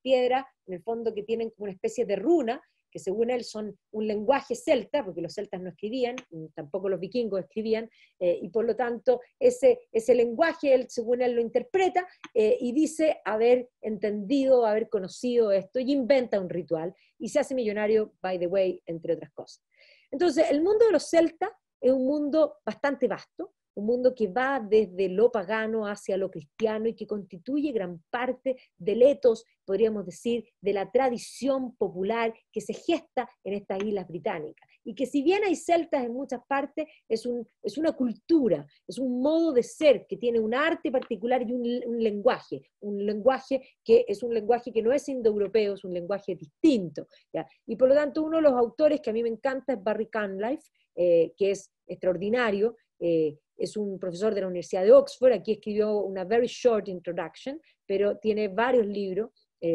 piedras, en el fondo, que tienen como una especie de runa, que según él son un lenguaje celta, porque los celtas no escribían, tampoco los vikingos escribían, y por lo tanto ese lenguaje, él, según él lo interpreta, y dice haber entendido, haber conocido esto, y inventa un ritual, y se hace millonario, by the way, entre otras cosas. Entonces, el mundo de los celtas es un mundo bastante vasto, un mundo que va desde lo pagano hacia lo cristiano y que constituye gran parte del etos, podríamos decir, de la tradición popular que se gesta en estas islas británicas. Y que si bien hay celtas en muchas partes, es una cultura, es un modo de ser que tiene un arte particular y un lenguaje que es un lenguaje que no es indoeuropeo, es un lenguaje distinto, ¿ya? Y por lo tanto uno de los autores que a mí me encanta es Barry Cunliffe, que es extraordinario, es un profesor de la Universidad de Oxford, aquí escribió una very short introduction, pero tiene varios libros,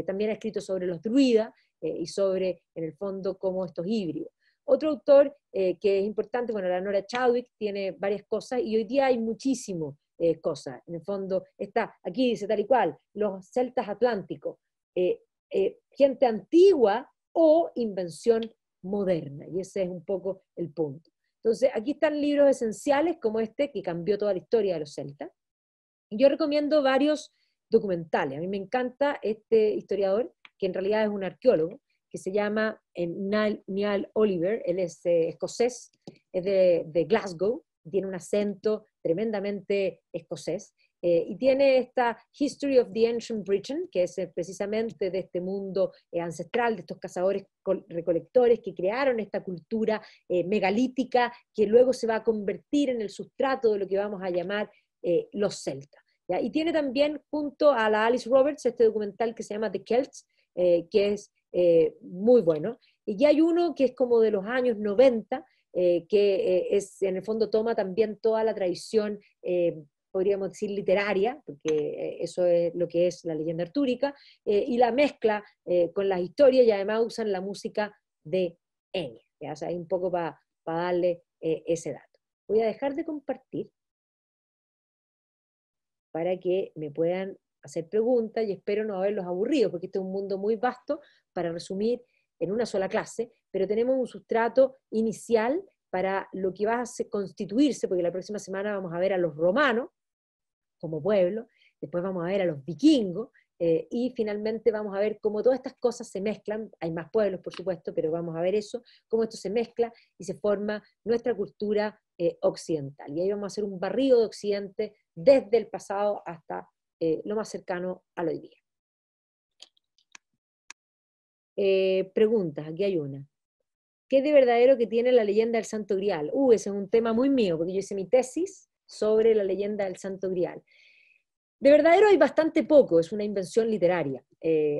también ha escrito sobre los druidas y sobre, en el fondo, cómo estos híbridos. Otro autor que es importante, bueno, la Nora Chadwick tiene varias cosas, y hoy día hay muchísimas cosas, en el fondo está, aquí dice tal y cual, los celtas atlánticos, gente antigua o invención moderna, y ese es un poco el punto. Entonces, aquí están libros esenciales como este, que cambió toda la historia de los celtas. Y yo recomiendo varios documentales. A mí me encanta este historiador, que en realidad es un arqueólogo, que se llama Niall Oliver. Él es escocés, es de Glasgow, tiene un acento tremendamente escocés, y tiene esta History of the Ancient Britain, que es precisamente de este mundo ancestral, de estos cazadores recolectores que crearon esta cultura megalítica, que luego se va a convertir en el sustrato de lo que vamos a llamar los celtas. ¿Ya? Y tiene también, junto a la Alice Roberts, este documental que se llama The Celts, que es muy bueno. Y hay uno que es como de los años 90, que es, en el fondo toma también toda la tradición, podríamos decir literaria, porque eso es lo que es la leyenda artúrica, y la mezcla con las historias, y además usan la música de Enya. ¿Ya? O sea, hay un poco para darle ese dato. Voy a dejar de compartir para que me puedan hacer preguntas y espero no haberlos aburrido, porque este es un mundo muy vasto para resumir en una sola clase, pero tenemos un sustrato inicial para lo que va a constituirse, porque la próxima semana vamos a ver a los romanos como pueblo, después vamos a ver a los vikingos, y finalmente vamos a ver cómo todas estas cosas se mezclan, hay más pueblos por supuesto, pero vamos a ver eso, cómo esto se mezcla y se forma nuestra cultura occidental. Y ahí vamos a hacer un barrido de Occidente desde el pasado hasta lo más cercano al hoy día. Preguntas, aquí hay una. ¿Qué es de verdadero que tiene la leyenda del Santo Grial? Ese es un tema muy mío, porque yo hice mi tesis sobre la leyenda del Santo Grial. De verdadero hay bastante poco, es una invención literaria.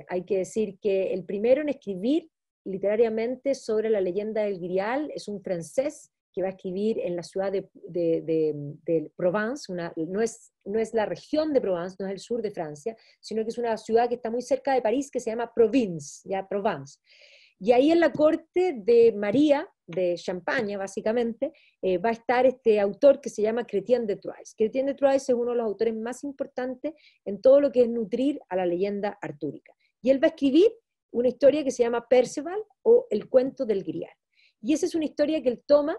Hay que decir que el primero en escribir literariamente sobre la leyenda del Grial es un francés que va a escribir en la ciudad de Provence, no es la región de Provence, no es el sur de Francia, sino que es una ciudad que está muy cerca de París que se llama Provence, ya Provence. Y ahí en la corte de María, de Champaña, básicamente, va a estar este autor que se llama Chrétien de Troyes. Chrétien de Troyes es uno de los autores más importantes en todo lo que es nutrir a la leyenda artúrica. Y él va a escribir una historia que se llama Perceval o El cuento del Grial. Y esa es una historia que él toma,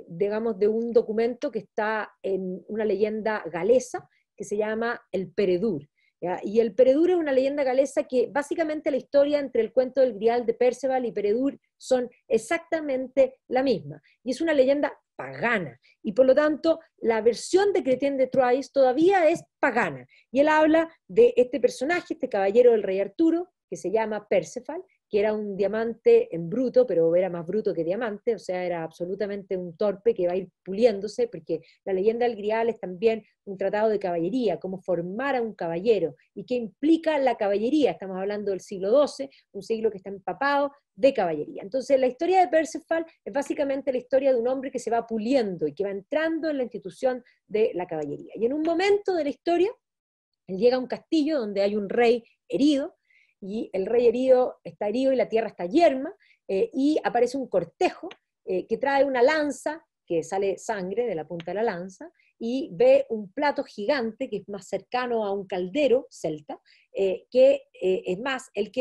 digamos, de un documento que está en una leyenda galesa que se llama el Peredur. ¿Ya? Y el Peredur es una leyenda galesa que básicamente la historia entre el cuento del Grial de Perceval y Peredur son exactamente la misma. Y es una leyenda pagana. Y por lo tanto, la versión de Chrétien de Troyes todavía es pagana. Y él habla de este personaje, este caballero del rey Arturo, que se llama Perceval, que era un diamante en bruto, pero era más bruto que diamante, o sea, era absolutamente un torpe que va a ir puliéndose, porque la leyenda del Grial es también un tratado de caballería, cómo formar a un caballero, y qué implica la caballería. Estamos hablando del siglo XII, un siglo que está empapado de caballería. Entonces, la historia de Perceval es básicamente la historia de un hombre que se va puliendo y que va entrando en la institución de la caballería. Y en un momento de la historia, él llega a un castillo donde hay un rey herido, y el rey herido está herido y la tierra está yerma, y aparece un cortejo que trae una lanza, que sale sangre de la punta de la lanza, y ve un plato gigante que es más cercano a un caldero celta, es más, él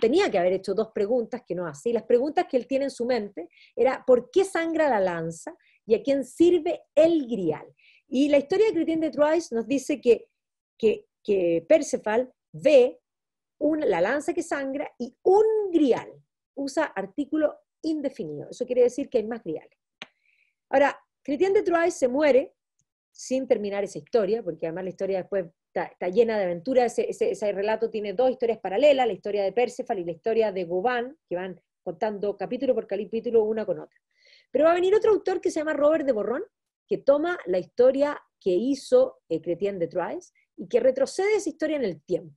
tenía que haber hecho dos preguntas que no hace, y las preguntas que él tiene en su mente era ¿por qué sangra la lanza? ¿Y a quién sirve el grial? Y la historia de Chrétien de Troyes nos dice que Perceval ve la lanza que sangra y un grial. Usa artículo indefinido. Eso quiere decir que hay más griales. Ahora, Chrétien de Troyes se muere sin terminar esa historia, porque además la historia después está llena de aventuras. Ese relato tiene dos historias paralelas, la historia de Perceval y la historia de Gauvain, que van contando capítulo por capítulo una con otra. Pero va a venir otro autor que se llama Robert de Borron, que toma la historia que hizo Chrétien de Troyes y que retrocede esa historia en el tiempo.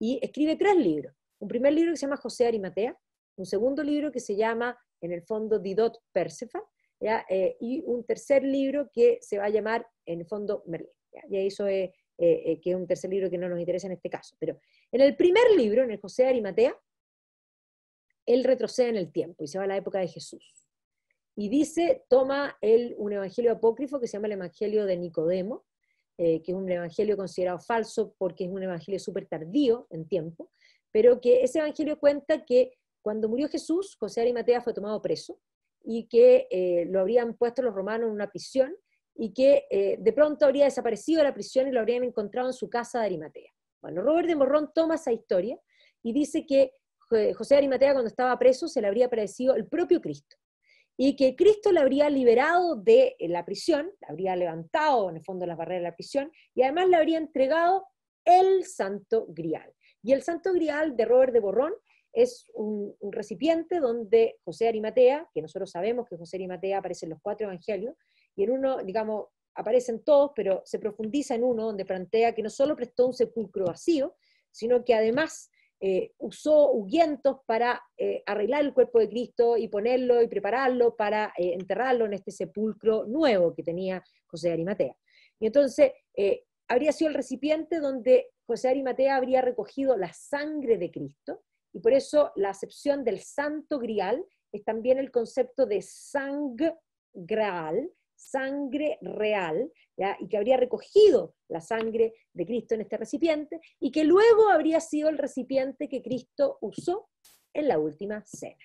Y escribe 3 libros. Un primer libro que se llama José de Arimatea, un segundo libro que se llama, en el fondo, Didot Perceval, y un tercer libro que se va a llamar, en el fondo, Merlín. Y eso es, que es un tercer libro que no nos interesa en este caso. Pero en el primer libro, en el José de Arimatea, él retrocede en el tiempo y se va a la época de Jesús. Y dice, toma un evangelio apócrifo que se llama el Evangelio de Nicodemo, que es un evangelio considerado falso porque es un evangelio súper tardío en tiempo, pero que ese evangelio cuenta que cuando murió Jesús, José de Arimatea fue tomado preso y que lo habrían puesto los romanos en una prisión y que de pronto habría desaparecido de la prisión y lo habrían encontrado en su casa de Arimatea. Bueno, Robert de Morrón toma esa historia y dice que José de Arimatea cuando estaba preso se le habría aparecido el propio Cristo, y que Cristo le habría liberado de la prisión, le habría levantado en el fondo las barreras de la prisión, y además le habría entregado el Santo Grial. Y el Santo Grial de Robert de Borrón es un recipiente donde José de Arimatea, que nosotros sabemos que José de Arimatea aparece en los 4 evangelios, y en uno, digamos, aparecen todos, pero se profundiza en uno donde plantea que no solo prestó un sepulcro vacío, sino que además usó ungüentos para arreglar el cuerpo de Cristo y ponerlo y prepararlo para enterrarlo en este sepulcro nuevo que tenía José de Arimatea. Y entonces habría sido el recipiente donde José de Arimatea habría recogido la sangre de Cristo, y por eso la acepción del Santo Grial es también el concepto de sangral, sangre real, ¿ya? Y que habría recogido la sangre de Cristo en este recipiente, y que luego habría sido el recipiente que Cristo usó en la última cena.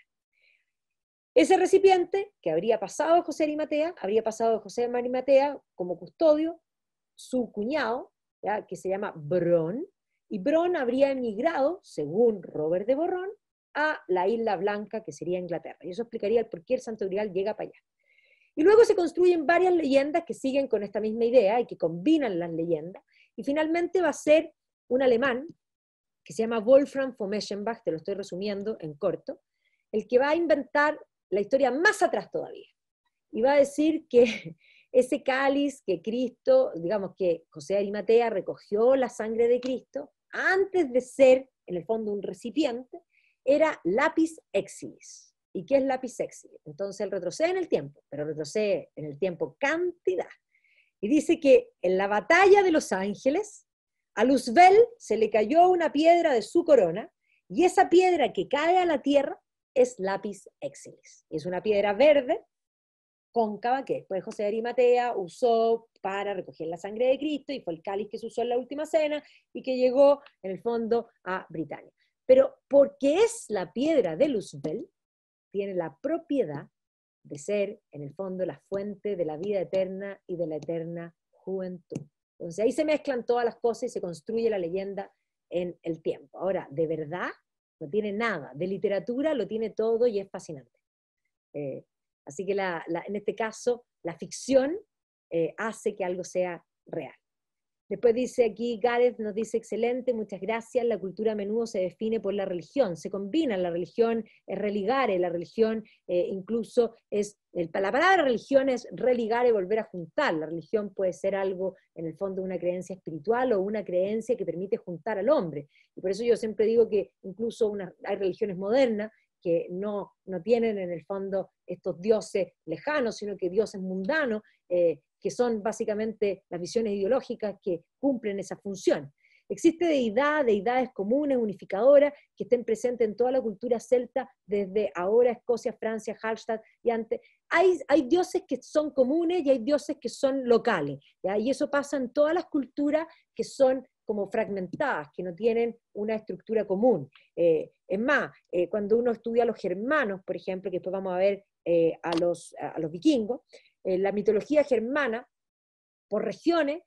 Ese recipiente que habría pasado de José de Arimatea, habría pasado de José de Arimatea como custodio, su cuñado, ¿ya? Que se llama Bron, y Bron habría emigrado, según Robert de Borrón, a la Isla Blanca, que sería Inglaterra. Y eso explicaría el por qué el Santo Grial llega para allá. Y luego se construyen varias leyendas que siguen con esta misma idea y que combinan las leyendas. Y finalmente va a ser un alemán que se llama Wolfram von Eschenbach, te lo estoy resumiendo en corto, el que va a inventar la historia más atrás todavía. Y va a decir que ese cáliz que Cristo, digamos que José de Arimatea recogió la sangre de Cristo, antes de ser, en el fondo, un recipiente, era lapis exilis. ¿Y qué es lapis exilis? Entonces él retrocede en el tiempo, pero retrocede en el tiempo cantidad. Y dice que en la batalla de los ángeles, a Luzbel se le cayó una piedra de su corona, y esa piedra que cae a la tierra es lapis exilis. Es una piedra verde, cóncava, que después José de Arimatea usó para recoger la sangre de Cristo, y fue el cáliz que se usó en la última cena, y que llegó, en el fondo, a Britania. Pero porque es la piedra de Luzbel, tiene la propiedad de ser, en el fondo, la fuente de la vida eterna y de la eterna juventud. Entonces ahí se mezclan todas las cosas y se construye la leyenda en el tiempo. Ahora, de verdad, no tiene nada. De literatura lo tiene todo y es fascinante. Así que en este caso, la ficción hace que algo sea real. Después dice aquí, Gareth nos dice, excelente, muchas gracias, la cultura a menudo se define por la religión, se combina, la religión es religare, la religión incluso es, la palabra religión es religare, volver a juntar, la religión puede ser algo, en el fondo, una creencia espiritual o una creencia que permite juntar al hombre, y por eso yo siempre digo que incluso hay religiones modernas que no tienen en el fondo estos dioses lejanos, sino que dioses mundanos, que son básicamente las visiones ideológicas que cumplen esa función. Existe deidades comunes, unificadoras, que estén presentes en toda la cultura celta, desde ahora Escocia, Francia, Hallstatt y antes. Hay dioses que son comunes y hay dioses que son locales, ¿ya? Y eso pasa en todas las culturas que son como fragmentadas, que no tienen una estructura común. Es más, cuando uno estudia a los germanos, por ejemplo, que después vamos a ver a los vikingos, la mitología germana, por regiones,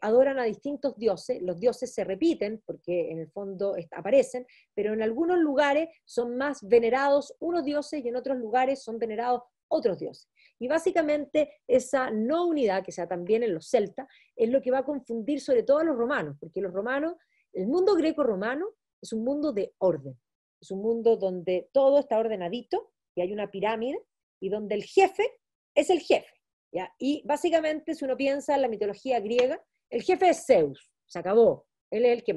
adoran a distintos dioses, los dioses se repiten porque en el fondo aparecen, pero en algunos lugares son más venerados unos dioses y en otros lugares son venerados otros dioses. Y básicamente esa no unidad, que sea también en los celtas, es lo que va a confundir sobre todo a los romanos, porque los romanos, el mundo greco-romano es un mundo de orden, es un mundo donde todo está ordenadito, y hay una pirámide, y donde el jefe es el jefe. ¿Ya? Y básicamente, si uno piensa en la mitología griega, el jefe es Zeus, se acabó, él es el que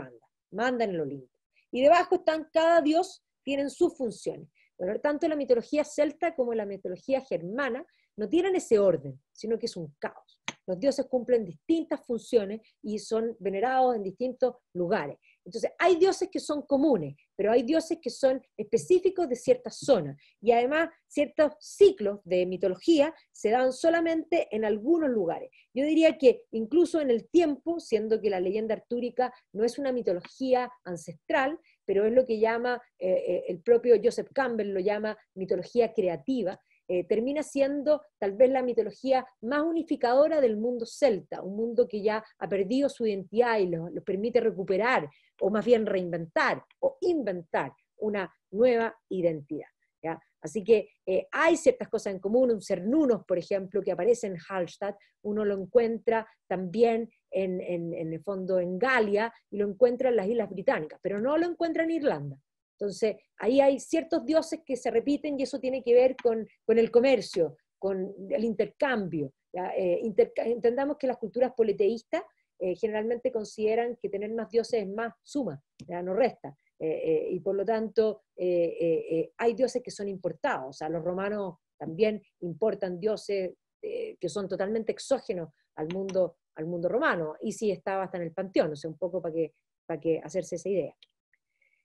manda en el Olimpo. Y debajo están, cada dios tienen sus funciones. Por lo tanto, la mitología celta como la mitología germana no tienen ese orden, sino que es un caos. Los dioses cumplen distintas funciones y son venerados en distintos lugares. Entonces, hay dioses que son comunes, pero hay dioses que son específicos de ciertas zonas. Y además, ciertos ciclos de mitología se dan solamente en algunos lugares. Yo diría que incluso en el tiempo, siendo que la leyenda artúrica no es una mitología ancestral, pero es lo que llama, el propio Joseph Campbell lo llama mitología creativa, termina siendo tal vez la mitología más unificadora del mundo celta, un mundo que ya ha perdido su identidad y lo permite recuperar, o más bien reinventar o inventar una nueva identidad. ¿Ya? Así que hay ciertas cosas en común. Un Cernunnos, por ejemplo, que aparece en Hallstatt, uno lo encuentra también en el fondo en Galia, y lo encuentra en las Islas Británicas, pero no lo encuentra en Irlanda. Entonces, ahí hay ciertos dioses que se repiten, y eso tiene que ver con el comercio, con el intercambio. Entendamos que las culturas politeístas generalmente consideran que tener más dioses es más suma, ¿ya? No resta. Y por lo tanto, hay dioses que son importados. O sea, los romanos también importan dioses que son totalmente exógenos al mundo romano. Y sí estaba hasta en el panteón, o sea, un poco para que hacerse esa idea.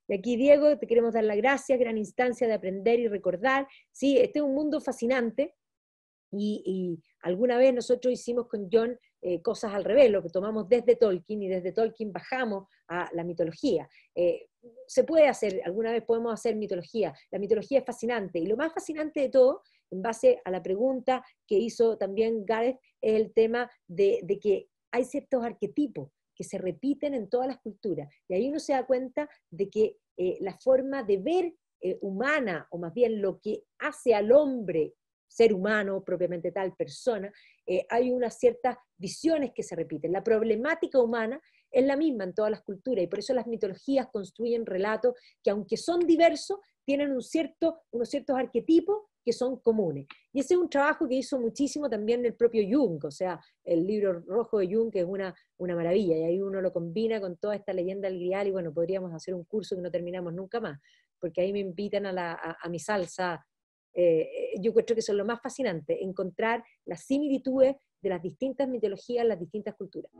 Y aquí, Diego, te queremos dar las gracias, gran instancia de aprender y recordar. Sí, este es un mundo fascinante, y alguna vez nosotros hicimos con John cosas al revés, lo que tomamos desde Tolkien y desde Tolkien bajamos a la mitología. Se puede hacer, alguna vez podemos hacer mitología, la mitología es fascinante, y lo más fascinante de todo, en base a la pregunta que hizo también Gareth, es el tema de que hay ciertos arquetipos que se repiten en todas las culturas, y ahí uno se da cuenta de que la forma de ver humana, o más bien lo que hace al hombre, ser humano, propiamente tal, persona, hay unas ciertas visiones que se repiten. La problemática humana es la misma en todas las culturas, y por eso las mitologías construyen relatos que, aunque son diversos, tienen unos ciertos arquetipos que son comunes. Y ese es un trabajo que hizo muchísimo también el propio Jung, o sea, el libro rojo de Jung, que es una maravilla, y ahí uno lo combina con toda esta leyenda del Grial, y bueno, podríamos hacer un curso que no terminamos nunca más, porque ahí me invitan a mi salsa. Yo creo que eso es lo más fascinante, encontrar las similitudes de las distintas mitologías, las distintas culturas.